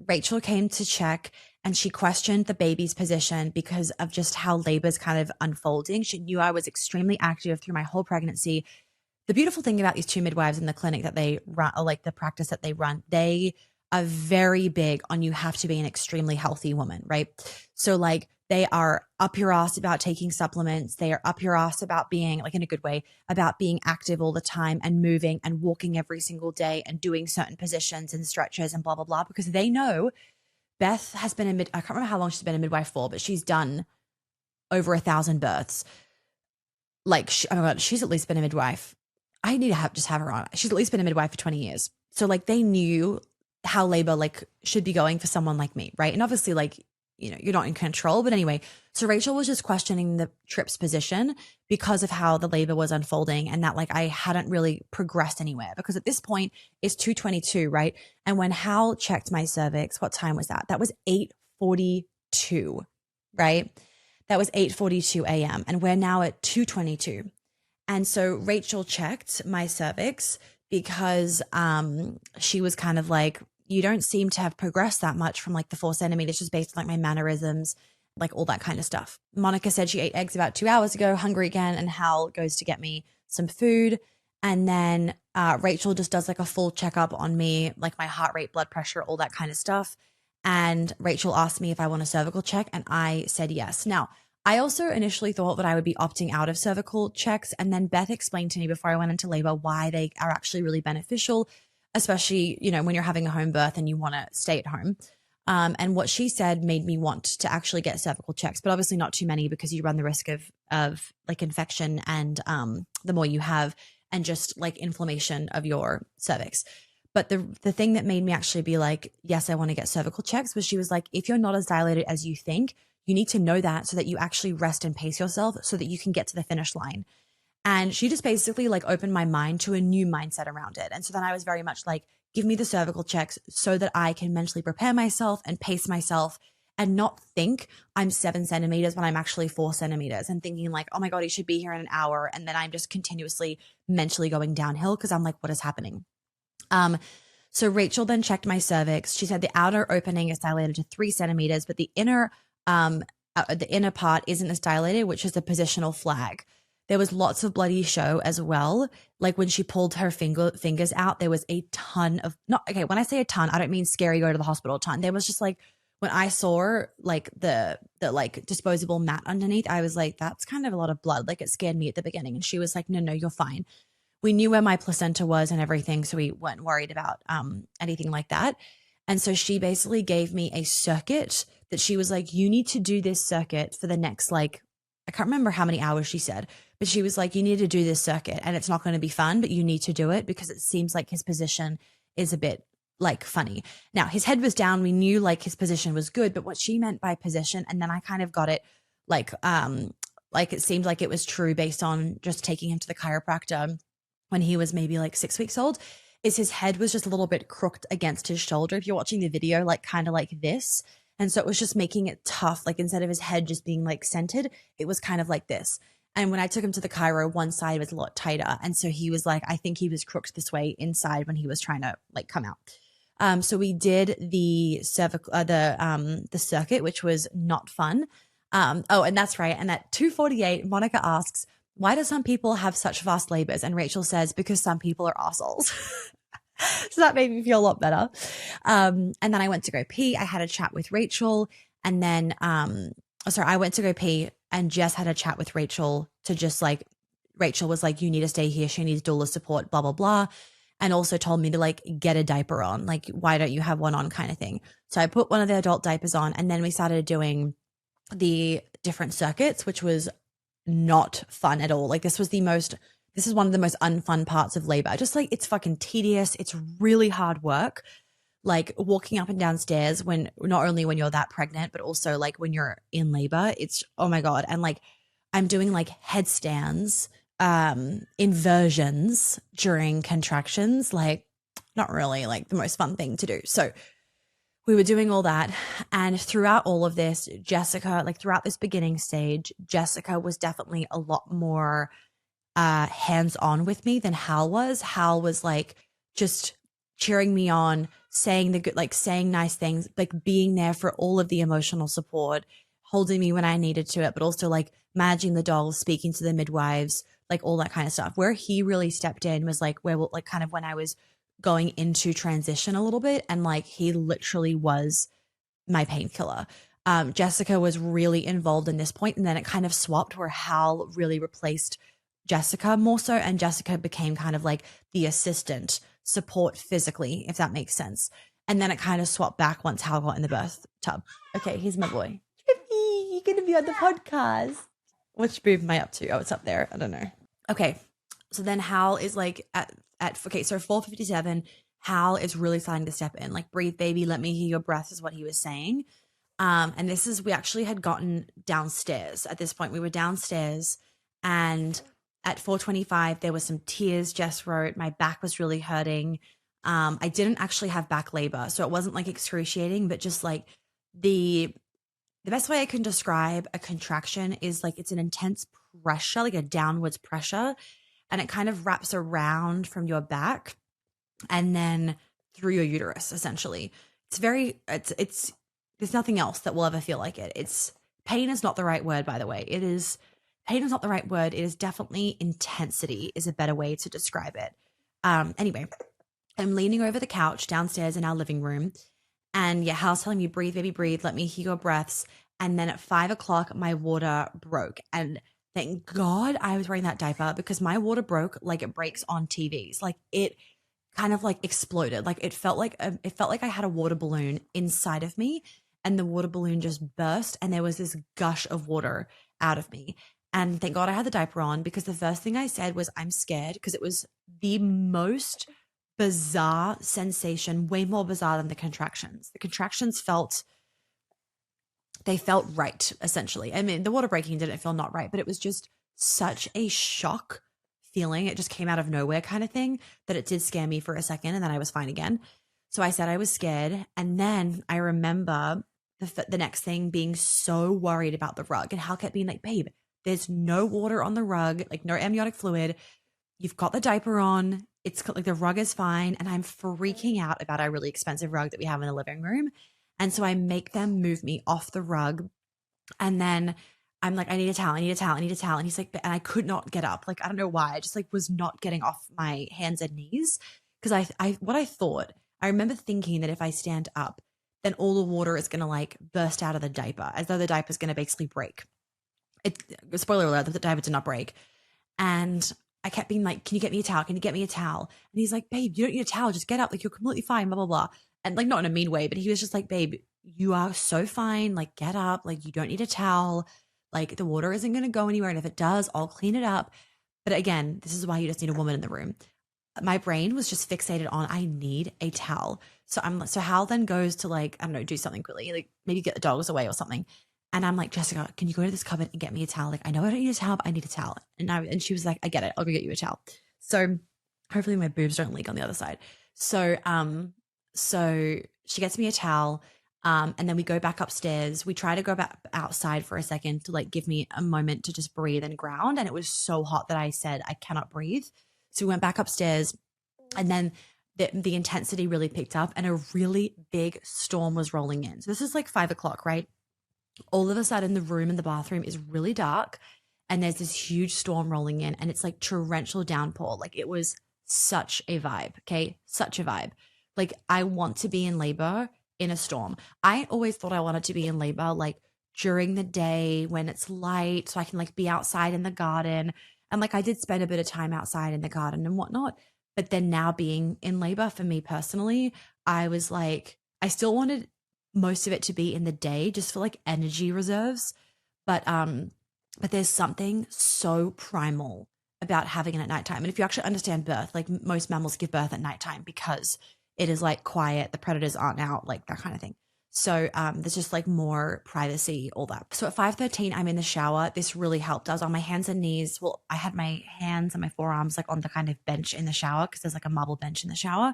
Rachel came to check, and she questioned the baby's position because of just how labor's kind of unfolding. She knew I was extremely active through my whole pregnancy. The beautiful thing about these two midwives in the clinic that they run, or like the practice that they run, they are very big on you have to be an extremely healthy woman, right? So like they are up your ass about taking supplements. They are up your ass about being, like in a good way, about being active all the time and moving and walking every single day and doing certain positions and stretches and blah, blah, blah, because they know Beth has been I can't remember how long she's been a midwife for, but she's done over 1,000 births. Like, oh my God, she's at least been a midwife. I need to just have her on. She's at least been a midwife for 20 years. So like they knew how labor like should be going for someone like me, right? And obviously like, you know, you're not in control, but anyway, so Rachel was just questioning the trip's position because of how the labor was unfolding, and that like I hadn't really progressed anywhere, because at this point it's 2:22, right? And when Hal checked my cervix, what time was that? That was 8:42, right? That was 8:42 a.m. and we're now at 2:22. And so Rachel checked my cervix because she was kind of like, you don't seem to have progressed that much from like the 4 centimeters, just based on like my mannerisms, like all that kind of stuff. Monica said she ate eggs about 2 hours ago, hungry again, and Hal goes to get me some food. And then Rachel just does like a full checkup on me, like my heart rate, blood pressure, all that kind of stuff. And Rachel asked me if I want a cervical check, and I said yes. Now, I also initially thought that I would be opting out of cervical checks. And then Beth explained to me before I went into labor why they are actually really beneficial, especially, you know, when you're having a home birth and you want to stay at home. And what she said made me want to actually get cervical checks, but obviously not too many, because you run the risk of like infection and the more you have, and just like inflammation of your cervix. But the thing that made me actually be like, yes, I want to get cervical checks, was she was like, if you're not as dilated as you think, you need to know that so that you actually rest and pace yourself so that you can get to the finish line. And she just basically like opened my mind to a new mindset around it. And so then I was very much like, give me the cervical checks so that I can mentally prepare myself and pace myself and not think I'm 7 centimeters when I'm actually 4 centimeters, and thinking like, oh my God, he should be here in an hour. And then I'm just continuously mentally going downhill because I'm like, what is happening? So Rachel then checked my cervix. She said the outer opening is dilated to 3 centimeters, but the inner part isn't as dilated, which is a positional flag. There was lots of bloody show as well. Like when she pulled her fingers out, there was a ton of when I say a ton, I don't mean scary, go to the hospital ton. There was just like, when I saw like the like disposable mat underneath, I was like, that's kind of a lot of blood. Like it scared me at the beginning. And she was like, no, you're fine. We knew where my placenta was and everything, so we weren't worried about anything like that. And so she basically gave me a circuit that she was like, you need to do this circuit for the next, like, I can't remember how many hours she said, but she was like, you need to do this circuit, and it's not going to be fun, but you need to do it because it seems like his position is a bit like funny. Now his head was down. We knew like his position was good, but what she meant by position, and then I kind of got it like it seemed like it was true based on just taking him to the chiropractor when he was maybe like 6 weeks old, is his head was just a little bit crooked against his shoulder. If you're watching the video, like kind of like this. And so it was just making it tough. Like instead of his head just being like centered, it was kind of like this. And when I took him to the chiro, one side was a lot tighter. And so he was like, I think he was crooked this way inside when he was trying to like come out. So we did the cervical, the circuit, which was not fun. Oh, and that's right. And at 2:48, Monica asks, why do some people have such fast labors? And Rachel says, because some people are assholes. So that made me feel a lot better. And then I went to go pee. I had a chat with Rachel. And then, I went to go pee and Jess had a chat with Rachel to just like, Rachel was like, you need to stay here. She needs doula support, blah, blah, blah. And also told me to like get a diaper on. Like, why don't you have one on kind of thing? So I put one of the adult diapers on, and then we started doing the different circuits, which was not fun at all. Like this is one of the most unfun parts of labor. Just like, it's fucking tedious. It's really hard work. Like walking up and down stairs when not only when you're that pregnant, but also like when you're in labor, it's, oh my God. And like, I'm doing like headstands, inversions during contractions, like not really like the most fun thing to do. So we were doing all that. And throughout all of this, Jessica, like throughout this beginning stage, Jessica was definitely a lot more hands-on with me than Hal was. Hal was like just cheering me on, saying the good, like saying nice things, like being there for all of the emotional support, holding me when I needed to it, but also like managing the dolls, speaking to the midwives, like all that kind of stuff. Where he really stepped in was like like kind of when I was going into transition a little bit, and like he literally was my painkiller. Jessica was really involved in this point, and then it kind of swapped where Hal really replaced Jessica more so, and Jessica became kind of like the assistant support physically, if that makes sense. And then it kind of swapped back once Hal got in the birth tub. Okay, here's my boy. Trippy, you're gonna be on the podcast. Which boob am I up to? Oh, it's up there. I don't know. Okay, so then Hal is like so 4:57, Hal is really starting to step in. Like, breathe, baby, let me hear your breath is what he was saying. And we actually had gotten downstairs. At this point, we were downstairs, and at 4:25, there was some tears Jess wrote. My back was really hurting. I didn't actually have back labor, so it wasn't like excruciating, but just like the best way I can describe a contraction is like it's an intense pressure, like a downwards pressure, and it kind of wraps around from your back and then through your uterus, essentially. It's there's nothing else that will ever feel like it. Pain is not the right word, by the way. Pain is not the right word. It is definitely intensity is a better way to describe it. Anyway, I'm leaning over the couch downstairs in our living room, and yeah, Hal's telling me, breathe, baby, breathe. Let me hear your breaths. And then at 5 o'clock, my water broke. And thank God I was wearing that diaper, because my water broke like it breaks on TVs. Like it kind of like exploded. Like it felt like I had a water balloon inside of me, and the water balloon just burst, and there was this gush of water out of me. And thank God I had the diaper on, because the first thing I said was, I'm scared, because it was the most bizarre sensation, way more bizarre than the contractions. The contractions felt right, essentially. I mean, the water breaking didn't feel not right, but it was just such a shock feeling. It just came out of nowhere kind of thing, that it did scare me for a second, and then I was fine again. So I said I was scared. And then I remember the next thing being so worried about the rug, and Hal kept being like, babe, there's no water on the rug, like no amniotic fluid. You've got the diaper on. It's like the rug is fine. And I'm freaking out about our really expensive rug that we have in the living room. And so I make them move me off the rug. And then I'm like, I need a towel. I need a towel. I need a towel. And he's like, and I could not get up. Like, I don't know why. I just like was not getting off my hands and knees. Cause what I thought, I remember thinking that if I stand up, then all the water is going to like burst out of the diaper, as though the diaper is going to basically break. Spoiler alert, the diaper did not break. And I kept being like, can you get me a towel? Can you get me a towel? And he's like, babe, you don't need a towel. Just get up. Like, you're completely fine, blah, blah, blah. And like, not in a mean way, but he was just like, babe, you are so fine. Like, get up. Like, you don't need a towel. Like, the water isn't going to go anywhere. And if it does, I'll clean it up. But again, this is why you just need a woman in the room. My brain was just fixated on, I need a towel. So Hal then goes to like, I don't know, do something quickly, like maybe get the dogs away or something. And I'm like, Jessica, can you go to this cupboard and get me a towel? Like, I know I don't need a towel, but I need a towel. And she was like, I get it. I'll go get you a towel. So hopefully my boobs don't leak on the other side. So she gets me a towel. And then we go back upstairs. We try to go back outside for a second to like give me a moment to just breathe and ground. And it was so hot that I said, I cannot breathe. So we went back upstairs, and then the intensity really picked up, and a really big storm was rolling in. So this is like 5 o'clock, right? All of a sudden the room in the bathroom is really dark, and there's this huge storm rolling in, and it's like torrential downpour. Like, it was such a vibe. Okay. Such a vibe. Like, I want to be in labor in a storm. I always thought I wanted to be in labor like during the day when it's light, so I can like be outside in the garden. And like, I did spend a bit of time outside in the garden and whatnot. But then now being in labor, for me personally, I was like, I still wanted most of it to be in the day just for like energy reserves. But there's something so primal about having it at nighttime. And if you actually understand birth, like most mammals give birth at nighttime because it is like quiet, the predators aren't out, like that kind of thing. So there's just like more privacy, all that. So at 5:13, I'm in the shower. This really helped. I was on my hands and knees. Well, I had my hands and my forearms like on the kind of bench in the shower, because there's like a marble bench in the shower.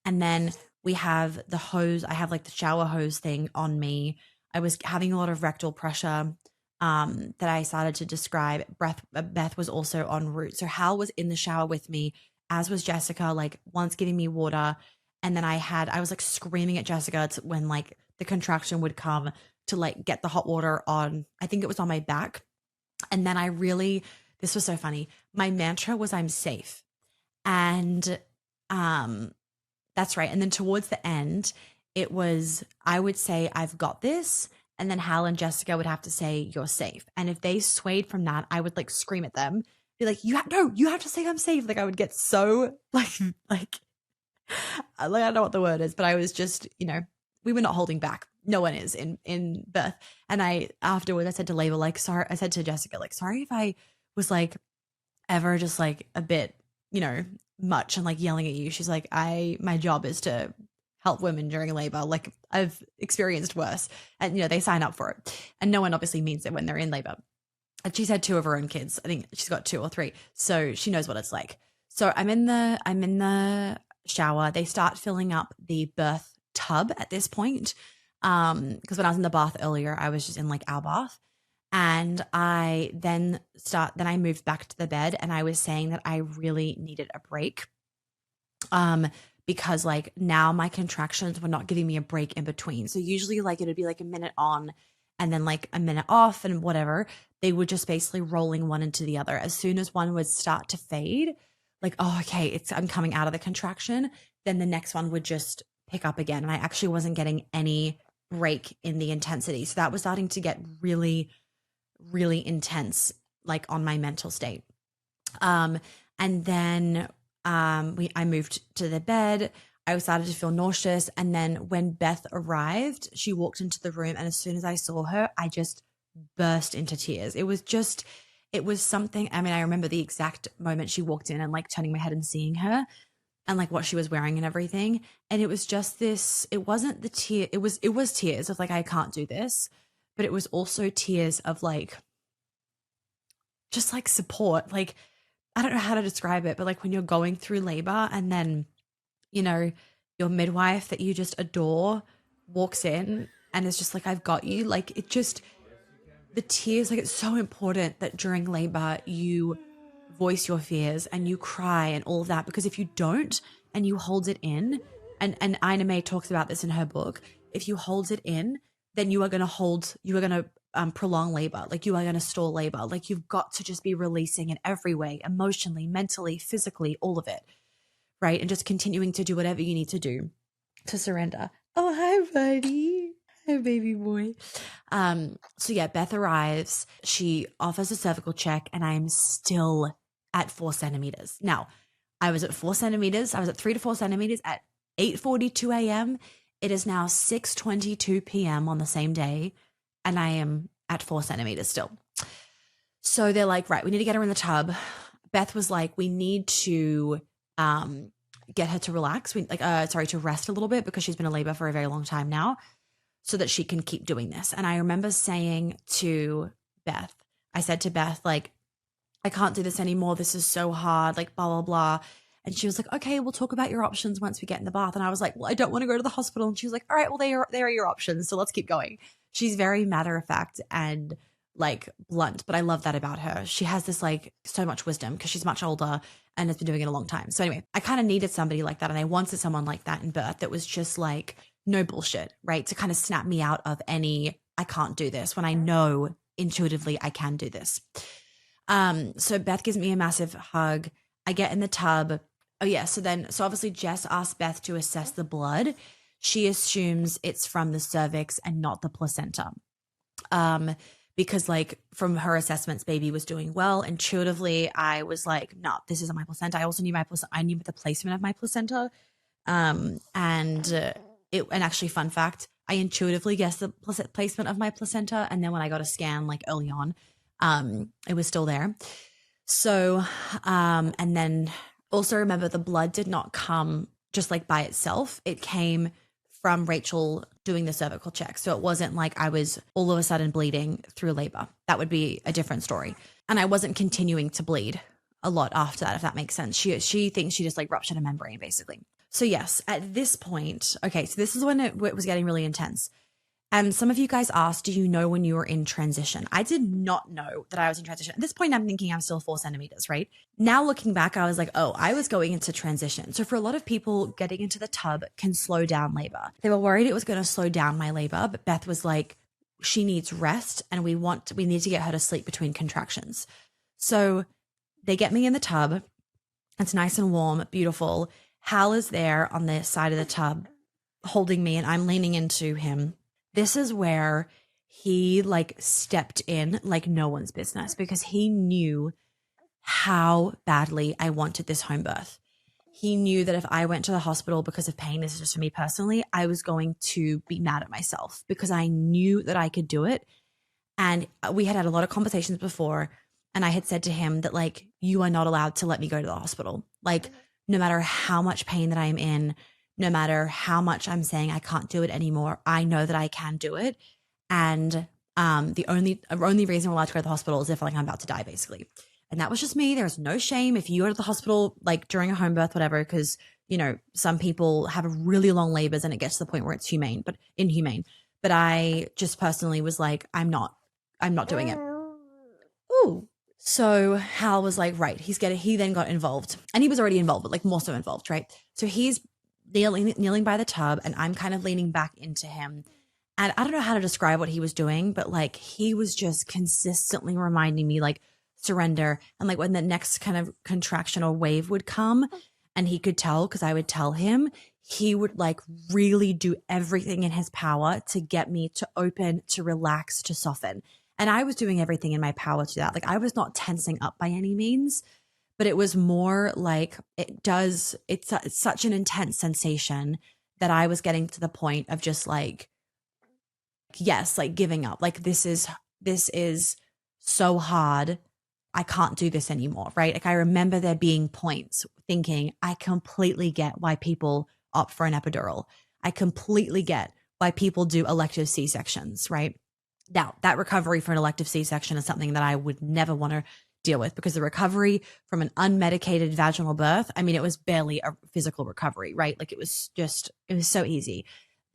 And then we have the hose. I have like the shower hose thing on me. I was having a lot of rectal pressure that I started to describe. Beth was also en route. So Hal was in the shower with me, as was Jessica, like once giving me water. And then I was like screaming at Jessica when like the contraction would come to like get the hot water on, I think it was on my back. And then this was so funny. My mantra was, I'm safe. And that's right. And then towards the end, it was, I would say, I've got this. And then Hal and Jessica would have to say, you're safe. And if they swayed from that, I would like scream at them, be like, you have to say I'm safe. Like, I would get so like I don't know what the word is, but I was just, we were not holding back. No one is in birth. And afterwards I said to Label, like, sorry, I said to Jessica, like, sorry if I was like ever just like a bit, much and like yelling at you. She's like, my job is to help women during labor. Like, I've experienced worse, and they sign up for it. And no one obviously means it when they're in labor. And she's had 2 of her own kids. I think she's got 2 or 3. So she knows what it's like. So I'm in the shower. They start filling up the birth tub at this point. Because when I was in the bath earlier, I was just in like our bath. And I then I moved back to the bed, and I was saying that I really needed a break. Because like now my contractions were not giving me a break in between. So usually like it would be like a minute on and then like a minute off and whatever. They were just basically rolling one into the other. As soon as one would start to fade, like, oh, okay, I'm coming out of the contraction, then the next one would just pick up again. And I actually wasn't getting any break in the intensity. So that was starting to get really, really intense, like on my mental state. And then I moved to the bed. I started to feel nauseous. And then when Beth arrived, she walked into the room. And as soon as I saw her, I just burst into tears. It was something. I mean, I remember the exact moment she walked in and like turning my head and seeing her and like what she was wearing and everything. And it was just this, it wasn't the tear. It was tears of like, I can't do this, but it was also tears of like, just like support. Like, I don't know how to describe it, but like when you're going through labor and then, you know, your midwife that you just adore walks in and is just like, I've got you. Like it just, the tears, like it's so important that during labor you voice your fears and you cry and all of that, because if you don't and you hold it in, and Ina May talks about this in her book, if you hold it in, then you are going to prolong labor. Like you are going to stall labor. Like you've got to just be releasing in every way, emotionally, mentally, physically, all of it. Right. And just continuing to do whatever you need to do to surrender. Oh, hi, buddy. Hi, baby boy. So yeah, Beth arrives. She offers a cervical check and I'm still at 4 centimeters. Now, I was at 4 centimeters. I was at 3 to 4 centimeters at 8:42 a.m. It is now 6:22 p.m. on the same day, and I am at 4 centimeters still. So they're like, right, we need to get her in the tub. Beth was like, we need to get her to relax. To rest a little bit because she's been in labor for a very long time now, so that she can keep doing this. And I remember saying to Beth, I said to Beth, like, I can't do this anymore. This is so hard, like blah, blah, blah. And she was like, okay, we'll talk about your options once we get in the bath. And I was like, well, I don't want to go to the hospital. And she was like, all right, well, there are your options. So let's keep going. She's very matter of fact and like blunt, but I love that about her. She has this like so much wisdom because she's much older and has been doing it a long time. So anyway, I kind of needed somebody like that. And I wanted someone like that in birth that was just like, no bullshit, right? To kind of snap me out of any, I can't do this when I know intuitively I can do this. So Beth gives me a massive hug. I get in the tub. Oh yeah. So obviously Jess asked Beth to assess the blood. She assumes it's from the cervix and not the placenta. Because like from her assessments, baby was doing well. Intuitively, I was like, no, this isn't my placenta. I also knew I knew the placement of my placenta. And actually, fun fact, I intuitively guessed the placement of my placenta. And then when I got a scan, like early on, it was still there. So, and then also remember the blood did not come just like by itself. It came from Rachel doing the cervical check. So it wasn't like I was all of a sudden bleeding through labor. That would be a different story. And I wasn't continuing to bleed a lot after that, if that makes sense. She thinks she just like ruptured a membrane basically. So yes, at this point, okay, so this is when it was getting really intense. And some of you guys asked, do you know when you were in transition? I did not know that I was in transition. At this point, I'm thinking I'm still 4 centimeters, right? Now looking back, I was like, oh, I was going into transition. So for a lot of people, getting into the tub can slow down labor. They were worried it was going to slow down my labor, but Beth was like, she needs rest and we need to get her to sleep between contractions. So they get me in the tub. It's nice and warm, beautiful. Hal is there on the side of the tub holding me and I'm leaning into him. This is where he like stepped in like no one's business because he knew how badly I wanted this home birth. He knew that if I went to the hospital because of pain, this is just for me personally, I was going to be mad at myself because I knew that I could do it. And we had a lot of conversations before and I had said to him that like, you are not allowed to let me go to the hospital. Like no matter how much pain that I'm in, no matter how much I'm saying I can't do it anymore, I know that I can do it. And the only reason we're allowed to go to the hospital is if like I'm about to die, basically. And that was just me. There's no shame if you go to the hospital like during a home birth, whatever, because you know some people have really long labors and it gets to the point where it's inhumane. But I just personally was like, I'm not doing it. Ooh. So Hal was like, right, he then got involved, and he was already involved, but like more so involved, right? So he's kneeling by the tub and I'm kind of leaning back into him. And I don't know how to describe what he was doing, but like he was just consistently reminding me like surrender. And like when the next kind of contraction or wave would come and he could tell because I would tell him, he would like really do everything in his power to get me to open, to relax, to soften. And I was doing everything in my power to that. Like I was not tensing up by any means. But it was more like it's such an intense sensation that I was getting to the point of just like, yes, like giving up. Like this is so hard. I can't do this anymore, right? Like I remember there being points thinking, I completely get why people opt for an epidural. I completely get why people do elective C-sections, right? Now, that recovery for an elective C-section is something that I would never want to deal with, because the recovery from an unmedicated vaginal birth, I mean, it was barely a physical recovery, right? Like it was so easy.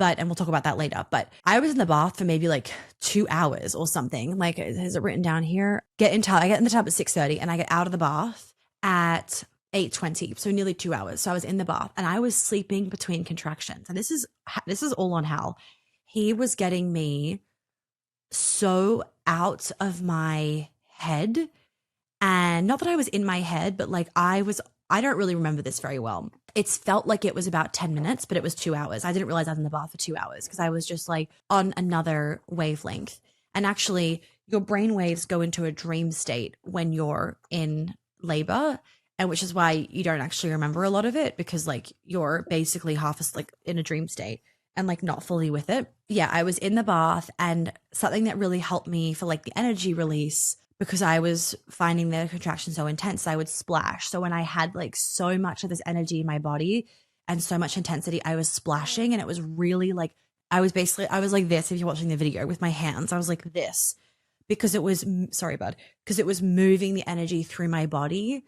And we'll talk about that later. But I was in the bath for maybe like 2 hours or something. Like, is it written down here? I get in the tub at 6:30 and I get out of the bath at 8:20. So nearly 2 hours. So I was in the bath and I was sleeping between contractions. And this is all on Hal. He was getting me so out of my head. And not that I was in my head, but like I don't really remember this very well. It's felt like it was about 10 minutes, but it was 2 hours. I didn't realize I was in the bath for 2 hours because I was just like on another wavelength. And actually, your brain waves go into a dream state when you're in labor, and which is why you don't actually remember a lot of it, because like you're basically like in a dream state and like not fully with it. Yeah, I was in the bath, and something that really helped me for like the energy release, because I was finding the contraction so intense, I would splash. So when I had like so much of this energy in my body and so much intensity, I was splashing, and it was really like, I was like this, if you're watching the video, with my hands, I was like this, because it was, sorry, bud, because it was moving the energy through my body,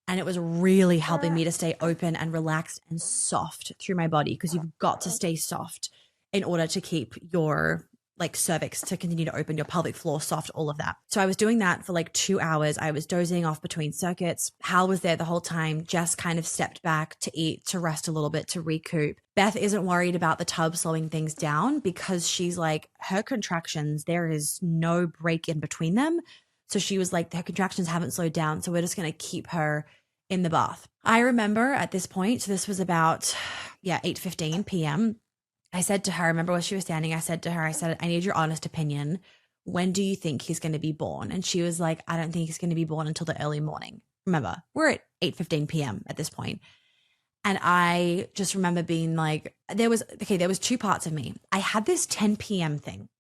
and it was really helping me to stay open and relaxed and soft through my body, because you've got to stay soft in order to keep your like cervix to continue to open, your pelvic floor soft, all of that. So I was doing that for like 2 hours. I was dozing off between circuits. Hal was there the whole time. Jess kind of stepped back to eat, to rest a little bit, to recoup. Beth isn't worried about the tub slowing things down, because she's like, her contractions, there is no break in between them. So she was like, her contractions haven't slowed down, so we're just going to keep her in the bath. I remember at this point, so this was about 8:15 p.m. I said to her, I remember where she was standing, I said, I need your honest opinion. When do you think he's going to be born? And she was like, I don't think he's going to be born until the early morning. Remember, we're at 8:15 p.m. at this point. And I just remember being like, there was 2 parts of me. I had this 10 p.m. thing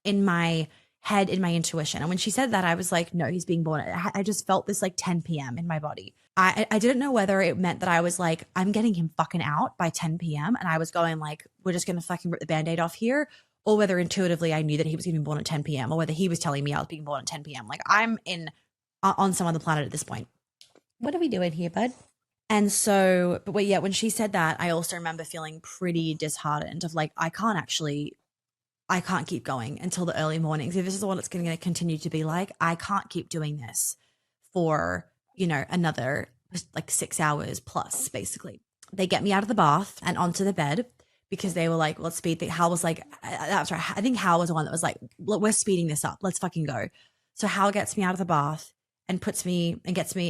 in my head, in my intuition. And when she said that, I was like, no, he's being born. I just felt this like 10 p.m. in my body. I didn't know whether it meant that I was like, I'm getting him fucking out by 10 p.m. And I was going like, we're just going to fucking rip the Band-Aid off here. Or whether intuitively I knew that he was going to be born at 10 p.m. or whether he was telling me I was being born at 10 p.m. Like, I'm on some other planet at this point. What are we doing here, bud? And so, but wait, yeah, when she said that, I also remember feeling pretty disheartened of like, I can't keep going until the early mornings. If this is what it's going to continue to be like, I can't keep doing this for, another like 6 hours plus, basically. They get me out of the bath and onto the bed, because they were like, let's speed things. Hal was like, that's right. I think Hal was the one that was like, we're speeding this up. Let's fucking go. So Hal gets me out of the bath and gets me,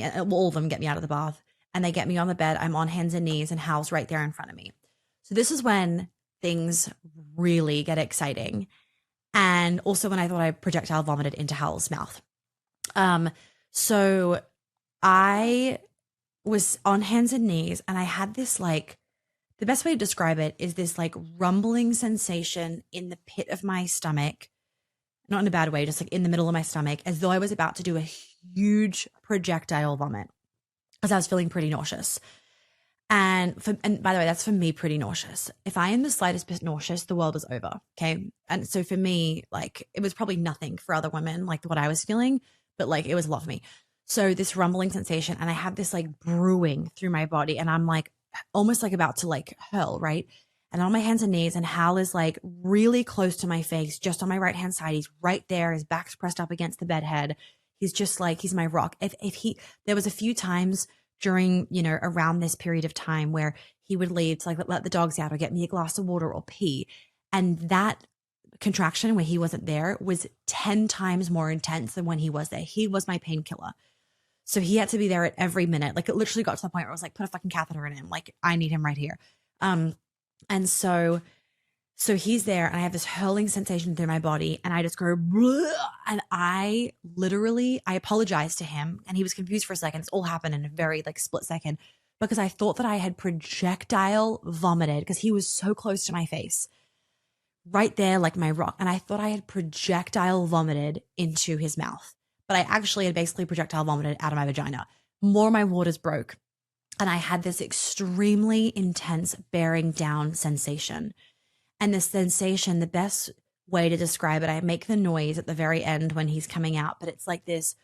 and all of them get me out of the bath, and they get me on the bed. I'm on hands and knees, and Hal's right there in front of me. So this is when things really get exciting. And also when I thought I projectile vomited into Hal's mouth. So I was on hands and knees, and I had this like, the best way to describe it is this like rumbling sensation in the pit of my stomach, not in a bad way, just like in the middle of my stomach, as though I was about to do a huge projectile vomit, because I was feeling pretty nauseous. And by the way, that's for me pretty nauseous. If I am the slightest bit nauseous, the world is over. Okay. And so for me, like, it was probably nothing for other women, like what I was feeling, but like it was a lot for me. So this rumbling sensation, and I had this like brewing through my body, and I'm like almost like about to like hurl, right? And on my hands and knees, and Hal is like really close to my face, just on my right hand side. He's right there, his back's pressed up against the bed head. He's just like, he's my rock. There was a few times during, around this period of time where he would leave to like let the dogs out or get me a glass of water or pee. And that contraction where he wasn't there was 10 times more intense than when he was there. He was my painkiller. So he had to be there at every minute. Like, it literally got to the point where I was like, put a fucking catheter in him. Like, I need him right here. And so he's there, and I have this hurling sensation through my body, and I just go, bleh, and I apologized to him, and he was confused for a second. It's all happened in a very like split second, because I thought that I had projectile vomited, because he was so close to my face, right there, like my rock. And I thought I had projectile vomited into his mouth, but I actually had basically projectile vomited out of my vagina. More of my waters broke, and I had this extremely intense bearing down sensation. And this sensation, the best way to describe it, I make the noise at the very end when he's coming out, but it's like this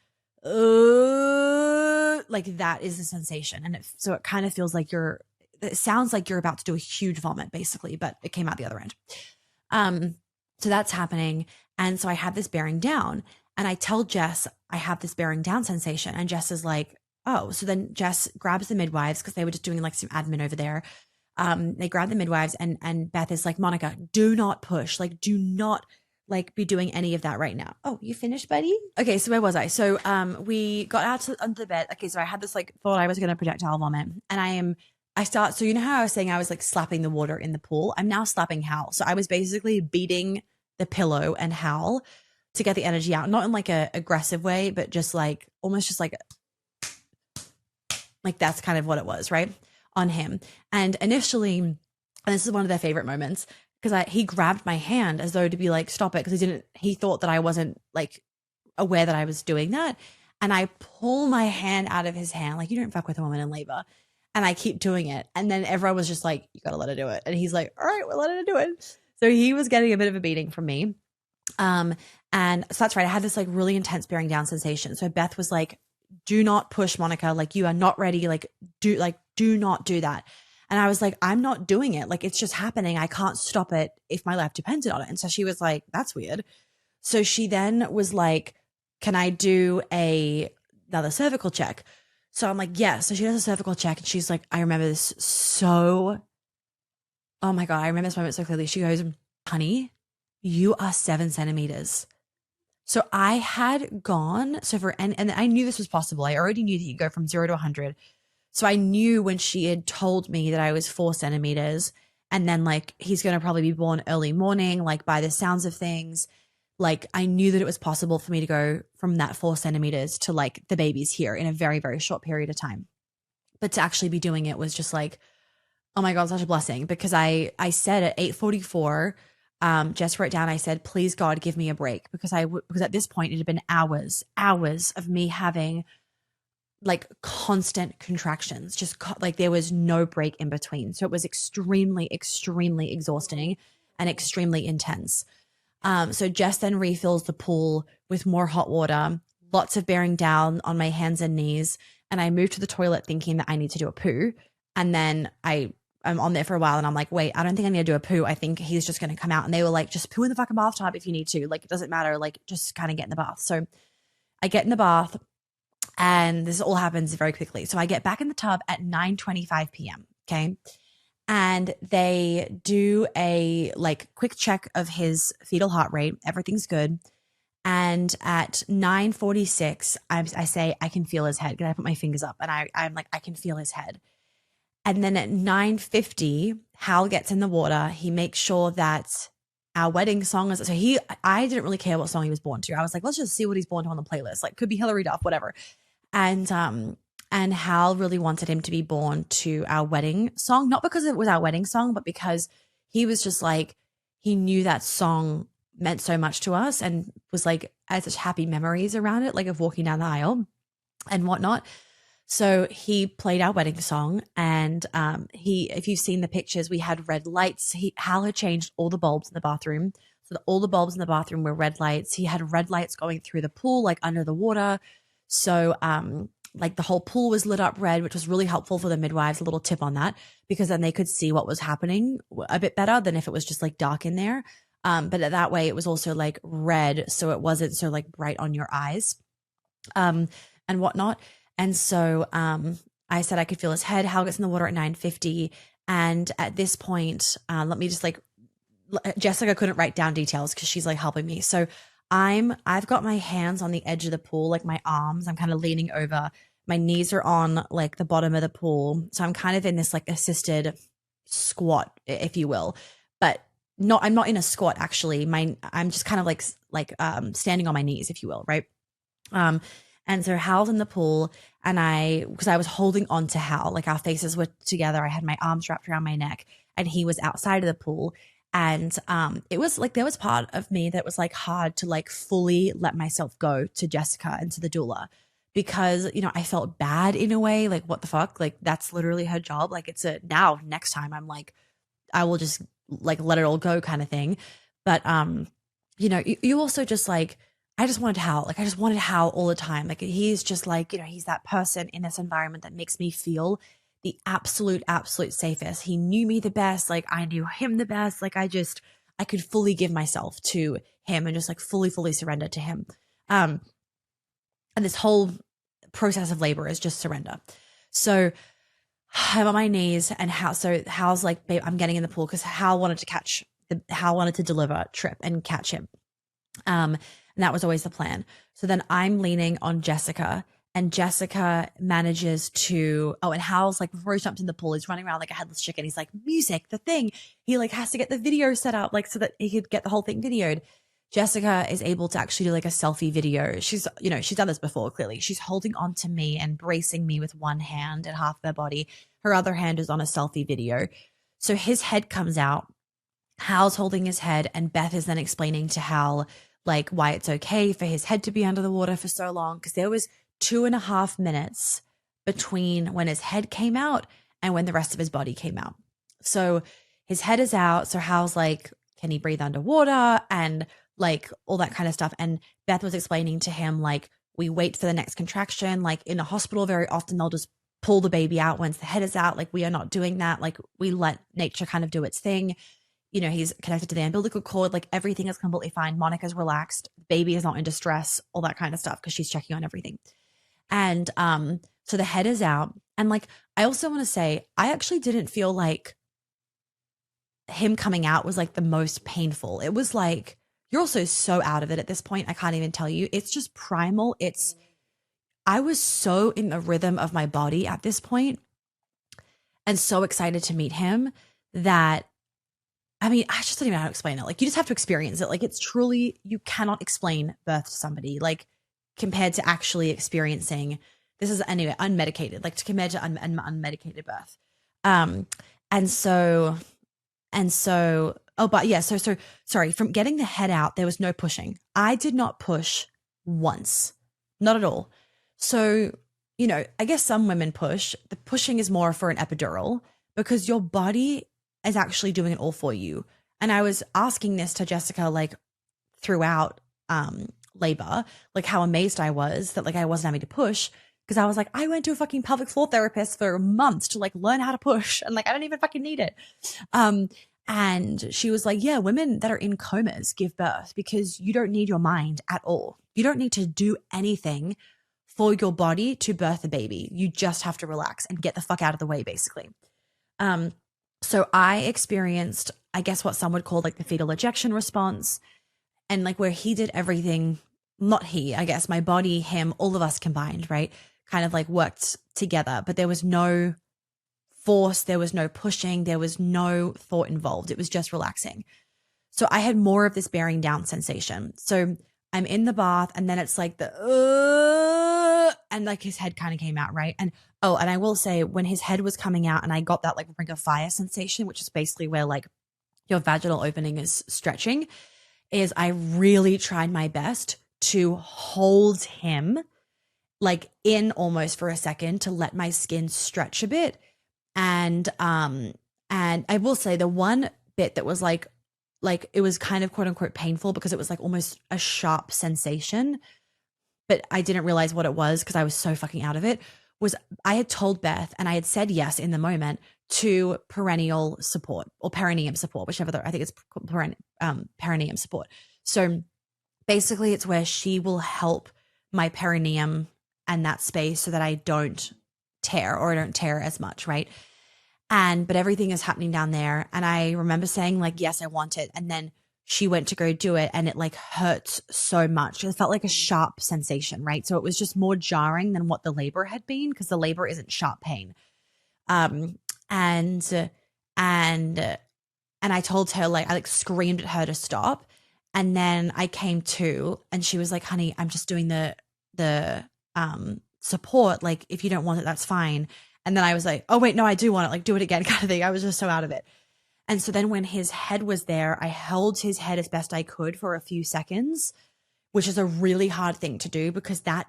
like that is the sensation. And so it kind of feels like it sounds like you're about to do a huge vomit basically, but it came out the other end. So that's happening. And so I have this bearing down, and I tell Jess I have this bearing down sensation. And Jess is like, oh, so then Jess grabs the midwives, because they were just doing like some admin over there. They grab the midwives, and Beth is like, Monica, do not push. Like, do not like be doing any of that right now. Oh, you finished, buddy? Okay, so where was I? So we got out onto the bed. Okay, so I had this like thought I was going to projectile vomit, and so you know how I was saying I was like slapping the water in the pool? I'm now slapping Hal. So I was basically beating the pillow and Hal to get the energy out, not in like a aggressive way, but just like almost just like that's kind of what it was, right? On him. And initially, and this is one of their favorite moments, because he grabbed my hand as though to be like, stop it, because he thought that I wasn't like aware that I was doing that. And I pull my hand out of his hand, like, you don't fuck with a woman in labor. And I keep doing it. And then everyone was just like, you got to let her do it. And he's like, all right, we're letting her do it. So he was getting a bit of a beating from me. And so that's right. I had this like really intense bearing down sensation. So Beth was like, do not push, Monica. Like, you are not ready. Do not do that. And I was like, I'm not doing it. Like, it's just happening. I can't stop it if my life depended on it. And so she was like, that's weird. So she then was like, can I do another cervical check? So I'm like, yeah. So she does a cervical check, and she's like, I remember this so, oh my God, I remember this moment so clearly. She goes, honey, you are 7 centimeters. So I had gone, and I knew this was possible. I already knew that you go from 0 to 100. So I knew when she had told me that I was 4 centimeters, and then like, he's going to probably be born early morning, like by the sounds of things, like I knew that it was possible for me to go from that 4 centimeters to like the baby's here in a very, very short period of time. But to actually be doing it was just like, oh my God, such a blessing. Because I said at 8:44, Jess wrote down, I said, please God, give me a break. Because at this point it had been hours of me having like constant contractions, just like there was no break in between. So it was extremely, extremely exhausting and extremely intense. So Jess then refills the pool with more hot water, lots of bearing down on my hands and knees. And I moved to the toilet thinking that I need to do a poo. And then I'm on there for a while, and I'm like, wait, I don't think I need to do a poo. I think he's just going to come out. And they were like, just poo in the fucking bathtub if you need to. Like, it doesn't matter. Like, just kind of get in the bath. So I get in the bath, and this all happens very quickly. So I get back in the tub at 9:25 p.m. Okay. And they do a like quick check of his fetal heart rate. Everything's good. And at 9:46, I say, I can feel his head, because I put my fingers up, and I'm like, I can feel his head. And then at 9:50, Hal gets in the water. He makes sure that our wedding song is, I didn't really care what song he was born to. I was like, let's just see what he's born to on the playlist. Like, could be Hilary Duff, whatever. And Hal really wanted him to be born to our wedding song, not because it was our wedding song, but because he was just like, he knew that song meant so much to us, and was like, I had such happy memories around it, like of walking down the aisle and whatnot. So he played our wedding song, and if you've seen the pictures, we had red lights. Hal had changed all the bulbs in the bathroom. So all the bulbs in the bathroom were red lights. He had red lights going through the pool, like under the water. So like the whole pool was lit up red, which was really helpful for the midwives. A little tip on that, because then they could see what was happening a bit better than if it was just like dark in there. But that way it was also like red, so it wasn't so like bright on your eyes, and whatnot. And so I said I could feel his head. Hal gets in the water at 9:50. And at this point, let me just like, Jessica couldn't write down details because she's like helping me. So I've got my hands on the edge of the pool, like my arms, I'm kind of leaning over. My knees are on like the bottom of the pool. So I'm kind of in this like assisted squat, if you will, but I'm not in a squat actually. I'm just kind of like standing on my knees, if you will. Right. And so Hal's in the pool, and because I was holding on to Hal, like our faces were together. I had my arms wrapped around my neck, and he was outside of the pool. And it was like, there was part of me that was like hard to like fully let myself go to Jessica and to the doula, because, you know, I felt bad in a way, like, what the fuck? Like, that's literally her job. Like, next time I'm like, I will just like let it all go kind of thing. But, you know, you also just like, I just wanted Hal. Like, I just wanted Hal all the time. Like, he's just like, he's that person in this environment that makes me feel the absolute safest. He knew me the best. Like, I knew him the best. Like, I could fully give myself to him and just like fully surrender to him. And this whole process of labor is just surrender. So I'm on my knees, and Hal's like, babe, I'm getting in the pool, because Hal wanted to deliver Trip and catch him. And that was always the plan. So then I'm leaning on Jessica, and Jessica manages to, and Hal's like, before he jumped in the pool, he's running around like a headless chicken. He's like, music, the thing. He like has to get the video set up, like, so that he could get the whole thing videoed. Jessica is able to actually do like a selfie video. She's done this before, clearly. She's holding on to me and bracing me with one hand and half of her body. Her other hand is on a selfie video. So his head comes out. Hal's holding his head, and Beth is then explaining to Hal like why it's okay for his head to be under the water for so long, because there was 2.5 minutes between when his head came out and when the rest of his body came out. So his head is out. So Hal's like, can he breathe underwater? And like all that kind of stuff. And Beth was explaining to him, like, we wait for the next contraction. Like in a hospital, very often they'll just pull the baby out once the head is out. Like, we are not doing that. Like, we let nature kind of do its thing. He's connected to the umbilical cord. Like, everything is completely fine. Monica's relaxed. The baby is not in distress, all that kind of stuff, because she's checking on everything. And so the head is out. And like, I also want to say, I actually didn't feel like him coming out was like the most painful. It was like, you're also so out of it at this point. I can't even tell you. It's just primal. I was so in the rhythm of my body at this point, and so excited to meet him that, I mean, I just don't even know how to explain it. Like, you just have to experience it. Like, it's truly, you cannot explain birth to somebody, like, compared to actually experiencing, this is anyway, unmedicated, like, to compare to unmedicated birth. And so, so sorry, from getting the head out, there was no pushing. I did not push once, not at all. So, I guess some women push. The pushing is more for an epidural, because your body is actually doing it all for you. And I was asking this to Jessica, like, throughout labor, like, how amazed I was that, like, I wasn't having to push, because I was like, I went to a fucking pelvic floor therapist for months to like learn how to push, and like, I don't even fucking need it. And she was like, yeah, women that are in comas give birth because you don't need your mind at all. You don't need to do anything for your body to birth a baby. You just have to relax and get the fuck out of the way, basically. So I experienced, I guess, what some would call like the fetal ejection response, and like where he did everything, not he, I guess, my body, him, all of us combined, right? Kind of like worked together, but there was no force, there was no pushing, there was no thought involved. It was just relaxing. So I had more of this bearing down sensation. So I'm in the bath, and then it's like and like his head kind of came out, right? And and I will say, when his head was coming out and I got that like ring of fire sensation, which is basically where like your vaginal opening is stretching, is I really tried my best to hold him like in almost for a second to let my skin stretch a bit. And I will say, the one bit that was like it was kind of quote unquote painful, because it was like almost a sharp sensation, but I didn't realize what it was because I was so fucking out of it, was I had told Beth, and I had said yes in the moment, to perennial support or perineum support, whichever I think it's perineum support. So basically it's where she will help my perineum and that space so that I don't tear, or I don't tear as much, right? But everything is happening down there. And I remember saying like, yes, I want it. And then she went to go do it, and it like hurts so much. It felt like a sharp sensation, right? So it was just more jarring than what the labor had been, because the labor isn't sharp pain. And I told her, like, I like screamed at her to stop. And then I came to, and she was like, honey, I'm just doing the support. Like, if you don't want it, that's fine. And then I was like, oh wait, no, I do want it. Like, do it again, kind of thing. I was just so out of it. And so then when his head was there, I held his head as best I could for a few seconds, which is a really hard thing to do, because that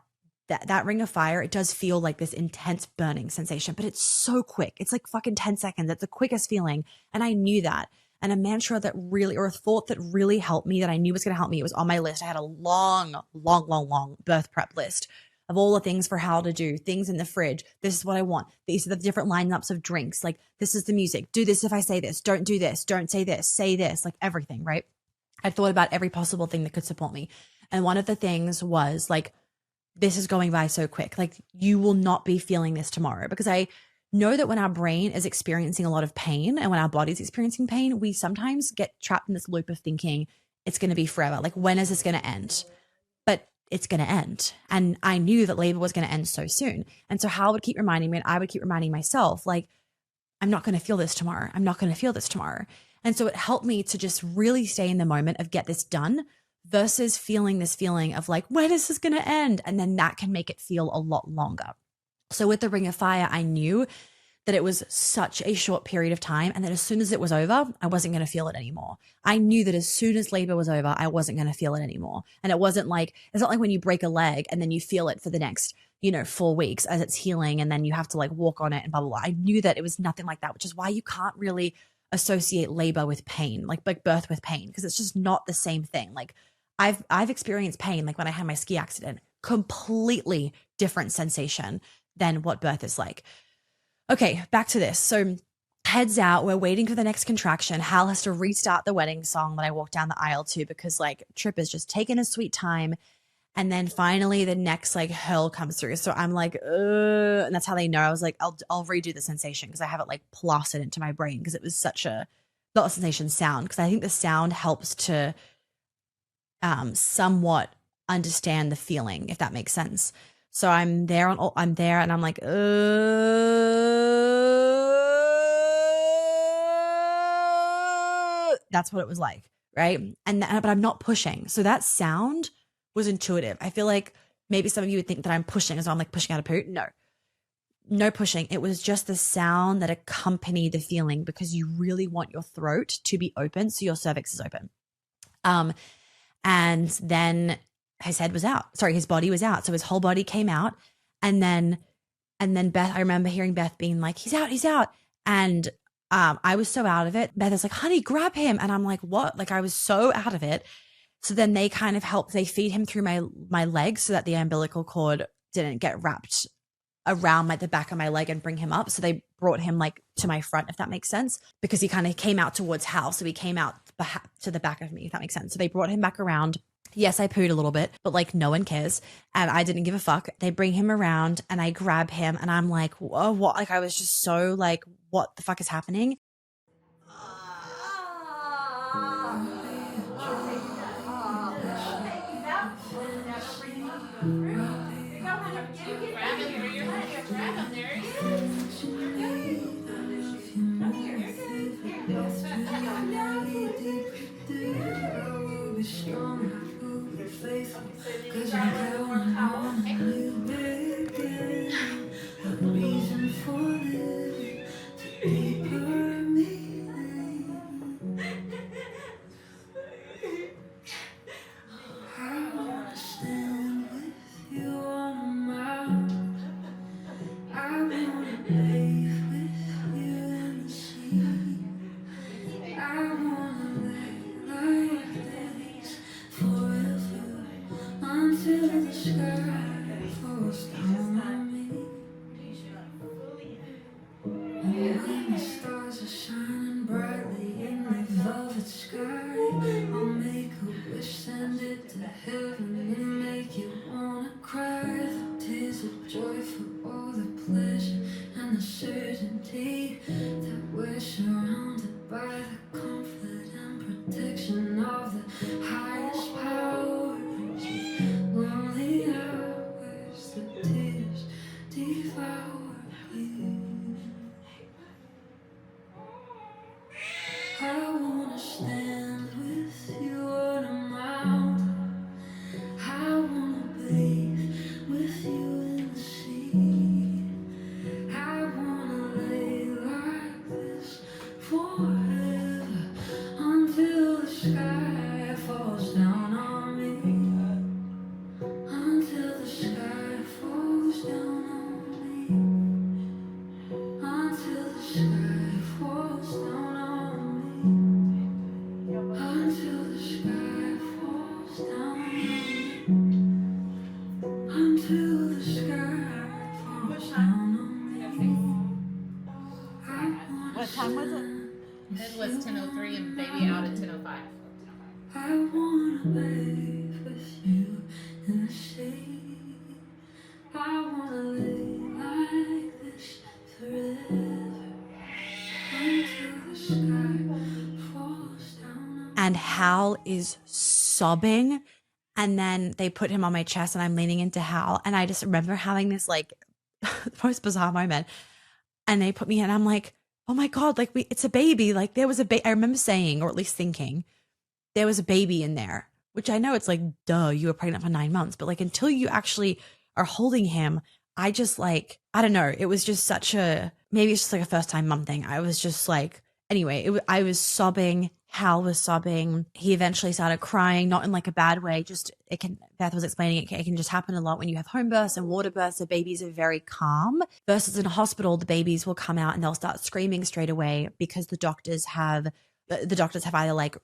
ring of fire, it does feel like this intense burning sensation, but it's so quick. It's like fucking 10 seconds. It's the quickest feeling. And I knew that. And a mantra that really, or a thought that really helped me, that I knew was going to help me, it was on my list. I had a long birth prep list of all the things for how to do things in the fridge. This is what I want. These are the different lineups of drinks. Like, this is the music. Do this if I say this. Don't do this. Don't say this, like everything, right? I thought about every possible thing that could support me. And one of the things was like, this is going by so quick. Like, you will not be feeling this tomorrow, because I know that when our brain is experiencing a lot of pain and when our body's experiencing pain, we sometimes get trapped in this loop of thinking it's going to be forever. Like, when is this going to end? But it's going to end. And I knew that labor was going to end so soon. And so Hal would keep reminding me, and I would keep reminding myself, like, I'm not going to feel this tomorrow. I'm not going to feel this tomorrow. And so it helped me to just really stay in the moment of get this done versus feeling this feeling of like, when is this going to end? And then that can make it feel a lot longer. So with the Ring of Fire, I knew that it was such a short period of time, and that as soon as it was over, I wasn't going to feel it anymore. I knew that as soon as labor was over, I wasn't going to feel it anymore. And it wasn't like, it's not like when you break a leg and then you feel it for the next, 4 weeks as it's healing, and then you have to like walk on it and blah, blah, blah. I knew that it was nothing like that, which is why you can't really associate labor with pain, like birth with pain, because it's just not the same thing. Like, I've experienced pain, like when I had my ski accident, completely different sensation than what birth is like. Okay, back to this. So heads out, we're waiting for the next contraction. Hal has to restart the wedding song that I walked down the aisle to, because like Trip is just taking his sweet time. And then finally the next like hurl comes through. So I'm like, and that's how they know. I was like, I'll redo the sensation, because I have it like plastered into my brain, because it was such a, not a sensation, sound, because I think the sound helps to somewhat understand the feeling, if that makes sense. So I'm there and I'm like, that's what it was like, right? But I'm not pushing. So that sound was intuitive. I feel like maybe some of you would think that I'm pushing as I'm like pushing out a poo. No pushing. It was just the sound that accompanied the feeling, because you really want your throat to be open so your cervix is open. And then his head was out. Sorry, his body was out. So his whole body came out. And then Beth, I remember hearing Beth being like, he's out. And I was so out of it. Beth is like, honey, grab him. And I'm like, what? Like, I was so out of it. So then they kind of help, they feed him through my legs so that the umbilical cord didn't get wrapped around like the back of my leg and bring him up. So they brought him like to my front, if that makes sense, because he kind of came out towards Hal. So he came out to the back of me, if that makes sense. So they brought him back around. Yes, I pooed a little bit, but like no one cares. And I didn't give a fuck. They bring him around and I grab him and I'm like, whoa, what? Like, I was just so like, what the fuck is happening? What time was it? It was 10:03 and baby out at 10:05. I wanna bathe with you in the sea. I wanna lay like this forever until the sky falls down. And Hal is sobbing. And then they put him on my chest and I'm leaning into Hal. And I just remember having this like most bizarre moment. And they put me in, I'm like, oh my God, like it's a baby. Like there was a baby. I remember saying, or at least thinking, there was a baby in there, which I know it's like, duh, you were pregnant for 9 months. But like until you actually are holding him, I just like, I don't know. It was just such a, maybe it's just like a first time mom thing. I was just like, anyway, I was sobbing. Hal was sobbing. He eventually started crying, not in like a bad way. Just Beth was explaining it can just happen a lot when you have home births and water births. The babies are very calm versus in a hospital, the babies will come out and they'll start screaming straight away because the doctors have either like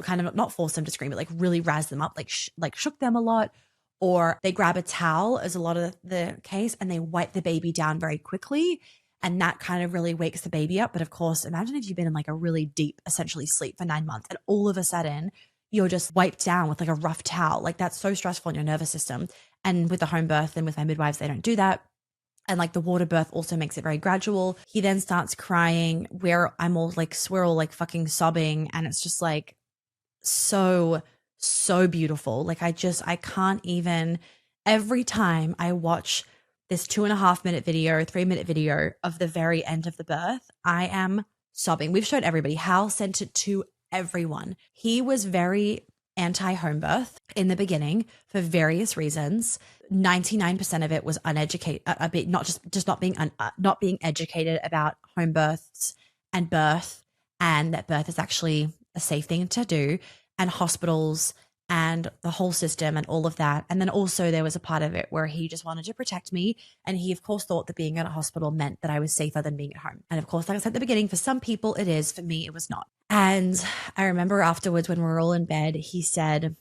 kind of not forced them to scream, but like really razzed them up, like shook them a lot, or they grab a towel as a lot of the case and they wipe the baby down very quickly. And that kind of really wakes the baby up. But of course, imagine if you've been in like a really deep, essentially sleep for 9 months and all of a sudden you're just wiped down with like a rough towel. Like that's so stressful on your nervous system. And with the home birth and with my midwives, they don't do that. And like the water birth also makes it very gradual. He then starts crying where we're all like fucking sobbing. And it's just like so beautiful. Like I can't even, every time I watch this 2.5 minute video, 3 minute video of the very end of the birth, I am sobbing. We've showed everybody. Hal sent it to everyone. He was very anti-home birth in the beginning for various reasons. 99% of it was uneducated, a bit not being educated about home births and birth, and that birth is actually a safe thing to do, and hospitals and the whole system and all of that. And then also there was a part of it where he just wanted to protect me. And he, of course, thought that being at a hospital meant that I was safer than being at home. And of course, like I said at the beginning, for some people it is. For me, it was not. And I remember afterwards when we were all in bed, he said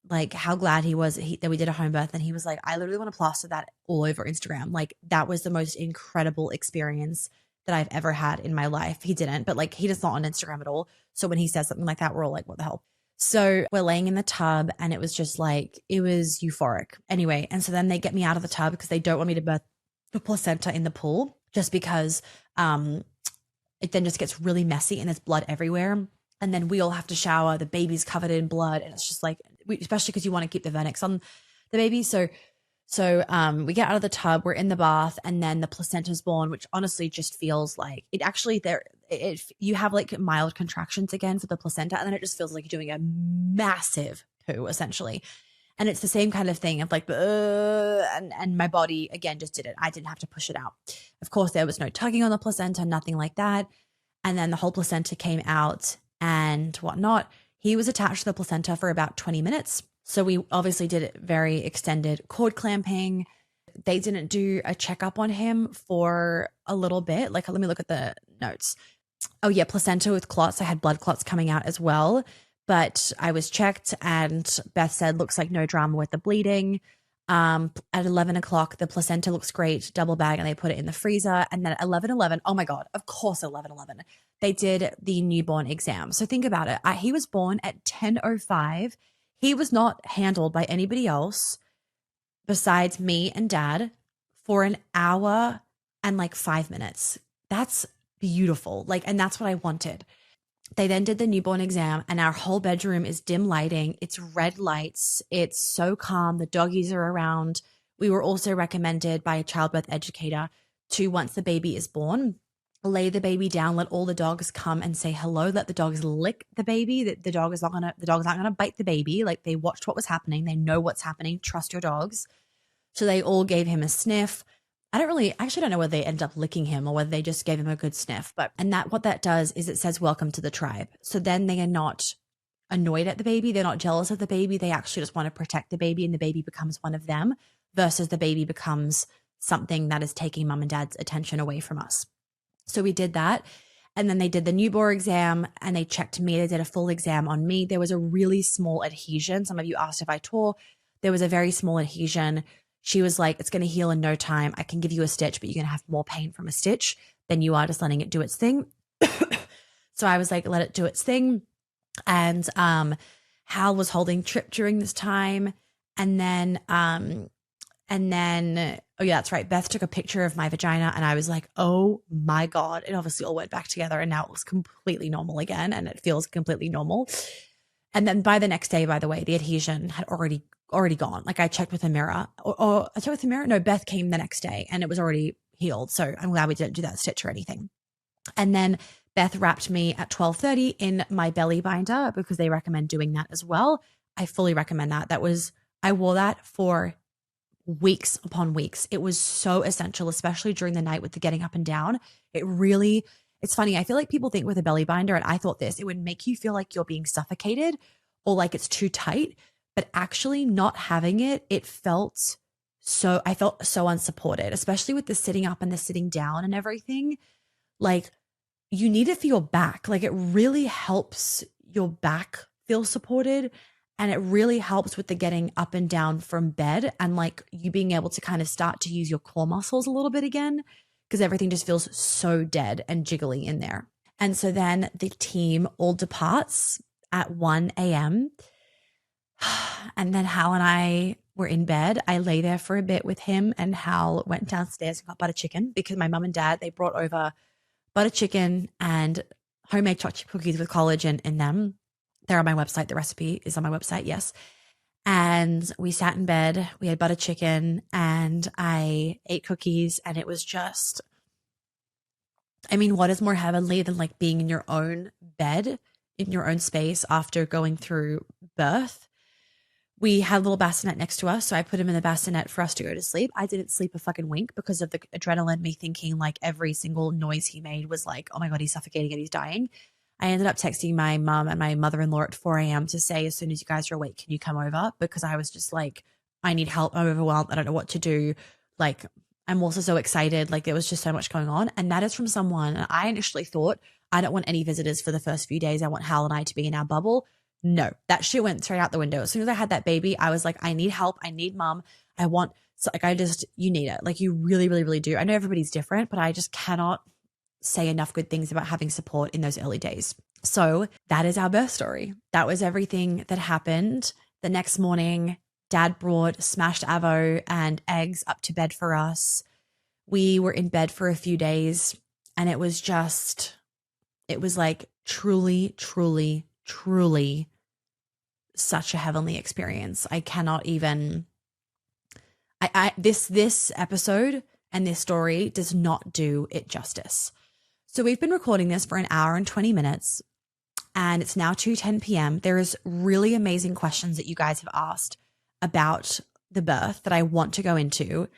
like how glad he was that we did a home birth. And he was like, I literally want to plaster that all over Instagram. Like that was the most incredible experience that I've ever had in my life. He didn't, but like he does not on Instagram at all. So when he says something like that, we're all like, what the hell? So we're laying in the tub and it was just like, it was euphoric. Anyway, and so then they get me out of the tub because they don't want me to birth the placenta in the pool just because it then just gets really messy and there's blood everywhere. And then we all have to shower. The baby's covered in blood. And it's just like, especially because you want to keep the vernix on the baby. So we get out of the tub, we're in the bath, and then the placenta's born, which honestly just feels like it actually you have like mild contractions again for the placenta, and then it just feels like you're doing a massive poo essentially. And it's the same kind of thing of like, and my body again just did it. I didn't have to push it out. Of course, there was no tugging on the placenta, nothing like that. And then the whole placenta came out and whatnot. He was attached to the placenta for about 20 minutes. So we obviously did it very extended cord clamping. They didn't do a checkup on him for a little bit. Like, let me look at the notes. Oh yeah, placenta with clots. I had blood clots coming out as well. But I was checked and Beth said, looks like no drama with the bleeding. At 11 o'clock, the placenta looks great, double bag, and they put it in the freezer. And then at 11:11, oh my God, of course, 11:11, they did the newborn exam. So think about it. He was born at 10:05. He was not handled by anybody else besides me and dad for an hour and like 5 minutes. That's beautiful. Like, and that's what I wanted. They then did the newborn exam and our whole bedroom is dim lighting. It's red lights. It's so calm. The doggies are around. We were also recommended by a childbirth educator to, once the baby is born, lay the baby down, let all the dogs come and say hello, let the dogs lick the baby. The dogs aren't gonna bite the baby. Like, they watched what was happening. They know what's happening. Trust your dogs. So they all gave him a sniff. I actually don't know whether they ended up licking him or whether they just gave him a good sniff. What that does is it says, welcome to the tribe. So then they are not annoyed at the baby. They're not jealous of the baby. They actually just want to protect the baby, and the baby becomes one of them versus the baby becomes something that is taking mom and dad's attention away from us. So we did that. And then they did the newborn exam and they checked me. They did a full exam on me. There was a really small adhesion. Some of you asked if I tore. There was a very small adhesion. she was like, it's going to heal in no time. I can give you a stitch, but you're going to have more pain from a stitch than you are just letting it do its thing. So I was like, let it do its thing. And Hal was holding Trip during this time. And then, oh yeah, that's right. Beth took a picture of my vagina and I was like, oh my God. It obviously all went back together and now it looks completely normal again and it feels completely normal. And then by the next day, by the way, the adhesion had already gone. Like I checked with a mirror or I checked with a mirror. No, Beth came the next day and it was already healed. So I'm glad we didn't do that stitch or anything. And then Beth wrapped me at 12:30 in my belly binder because they recommend doing that as well. I fully recommend that. I wore that for weeks upon weeks. It was so essential, especially during the night with the getting up and down. It's funny. I feel like people think with a belly binder, and I thought this, it would make you feel like you're being suffocated or like it's too tight, but actually not having it, I felt so unsupported, especially with the sitting up and the sitting down and everything. Like you need it for your back. Like it really helps your back feel supported. And it really helps with the getting up and down from bed and like you being able to kind of start to use your core muscles a little bit again because everything just feels so dead and jiggly in there. And so then the team all departs at 1 a.m. And then Hal and I were in bed. I lay there for a bit with him and Hal went downstairs and got butter chicken because my mum and dad, they brought over butter chicken and homemade chocolate cookies with collagen in them. They're on my website. The recipe is on my website. Yes. And we sat in bed, we had butter chicken and I ate cookies and it was just, I mean, what is more heavenly than like being in your own bed, in your own space after going through birth? We had a little bassinet next to us. So I put him in the bassinet for us to go to sleep. I didn't sleep a fucking wink because of the adrenaline, me thinking like every single noise he made was like, oh my God, he's suffocating and he's dying. I ended up texting my mom and my mother-in-law at 4 a.m. to say, as soon as you guys are awake, can you come over? Because I was just like, I need help. I'm overwhelmed. I don't know what to do. Like, I'm also so excited. Like there was just so much going on. And that is from someone. And I initially thought, I don't want any visitors for the first few days. I want Hal and I to be in our bubble. No, that shit went straight out the window. As soon as I had that baby, I was like, I need help. I need mom. You need it. Like you really, really, really do. I know everybody's different, but I just cannot say enough good things about having support in those early days. So that is our birth story. That was everything that happened. The next morning, Dad brought smashed avo and eggs up to bed for us. We were in bed for a few days and it was like truly, truly, truly such a heavenly experience. I cannot even, this episode and this story does not do it justice. So we've been recording this for an hour and 20 minutes and it's now 2:10 p.m. There is really amazing questions that you guys have asked about the birth that I want to go into,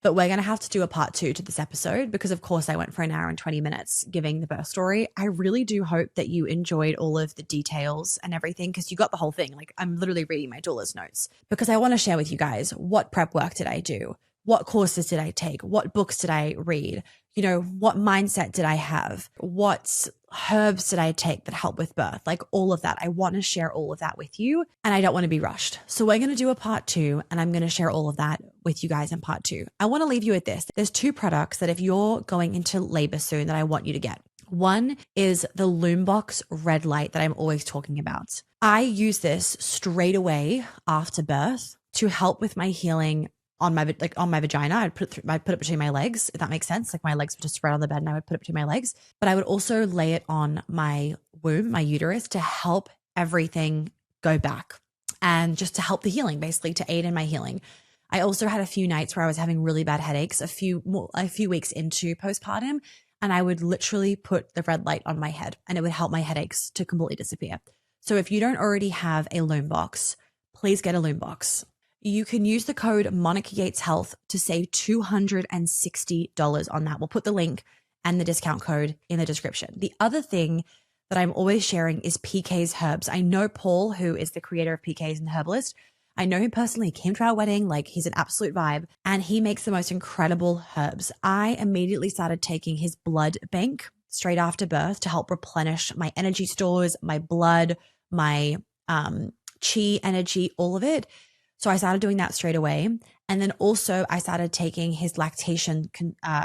but we're going to have to do a part 2 to this episode because of course I went for an hour and 20 minutes giving the birth story. I really do hope that you enjoyed all of the details and everything because you got the whole thing. Like I'm literally reading my doula's notes because I want to share with you guys what prep work did I do? What courses did I take? What books did I read? You know, what mindset did I have? What herbs did I take that help with birth? Like all of that. I want to share all of that with you and I don't want to be rushed. So we're going to do a part 2 and I'm going to share all of that with you guys in part 2. I want to leave you with this. There's 2 products that if you're going into labor soon that I want you to get. One is the Loombox Red Light that I'm always talking about. I use this straight away after birth to help with my healing on my vagina. I'd put it between my legs, if that makes sense. Like my legs would just spread on the bed and I would put it between my legs. But I would also lay it on my womb, my uterus, to help everything go back and just to help the healing, basically to aid in my healing. I also had a few nights where I was having really bad headaches a few weeks into postpartum, and I would literally put the red light on my head and it would help my headaches to completely disappear. So if you don't already have a Loombox, please get a Loombox. You can use the code Monica Yates Health to save $260 on that. We'll put the link and the discount code in the description. The other thing that I'm always sharing is PK's Herbs. I know Paul, who is the creator of PK's and Herbalist. I know him personally. He came to our wedding. Like he's an absolute vibe and he makes the most incredible herbs. I immediately started taking his blood bank straight after birth to help replenish my energy stores, my blood, my chi energy, all of it. So I started doing that straight away. And then also I started taking his lactation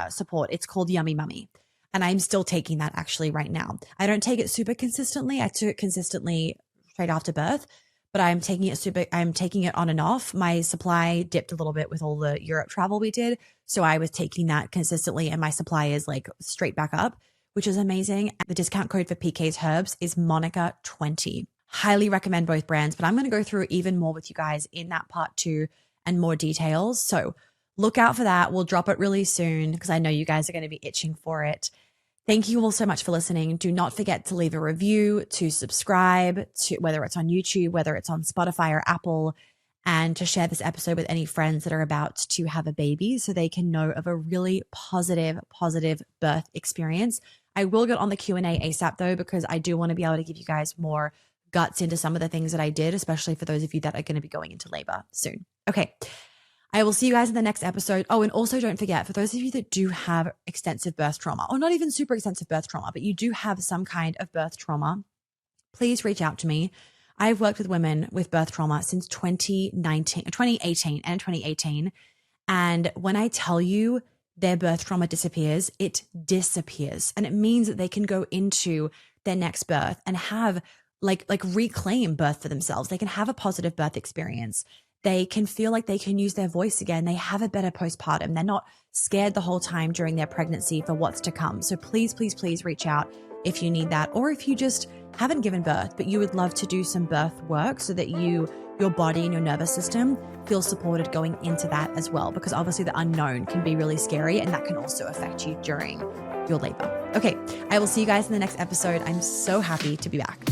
support. It's called Yummy Mummy. And I'm still taking that actually right now. I don't take it super consistently. I took it consistently straight after birth, but I'm taking it on and off. My supply dipped a little bit with all the Europe travel we did. So I was taking that consistently and my supply is like straight back up, which is amazing. The discount code for PK's Herbs is Monica20. Highly recommend both brands, but I'm going to go through even more with you guys in that part 2 and more details. So look out for that. We'll drop it really soon because I know you guys are going to be itching for it. Thank you all so much for listening. Do not forget to leave a review, to subscribe, to whether it's on YouTube, whether it's on Spotify or Apple, and to share this episode with any friends that are about to have a baby so they can know of a really positive birth experience. I will get on the Q&A ASAP though, because I do want to be able to give you guys more guts into some of the things that I did, especially for those of you that are going to be going into labor soon. Okay. I will see you guys in the next episode. Oh, and also don't forget, for those of you that do have extensive birth trauma, or not even super extensive birth trauma, but you do have some kind of birth trauma, please reach out to me. I've worked with women with birth trauma since 2018. And when I tell you their birth trauma disappears, it disappears. And it means that they can go into their next birth and have like reclaim birth for themselves. They can have a positive birth experience. They can feel like they can use their voice again. They have a better postpartum. They're not scared the whole time during their pregnancy for what's to come. So please, please, please reach out if you need that, or if you just haven't given birth, but you would love to do some birth work so that your body and your nervous system feel supported going into that as well, because obviously the unknown can be really scary and that can also affect you during your labor. Okay, I will see you guys in the next episode. I'm so happy to be back.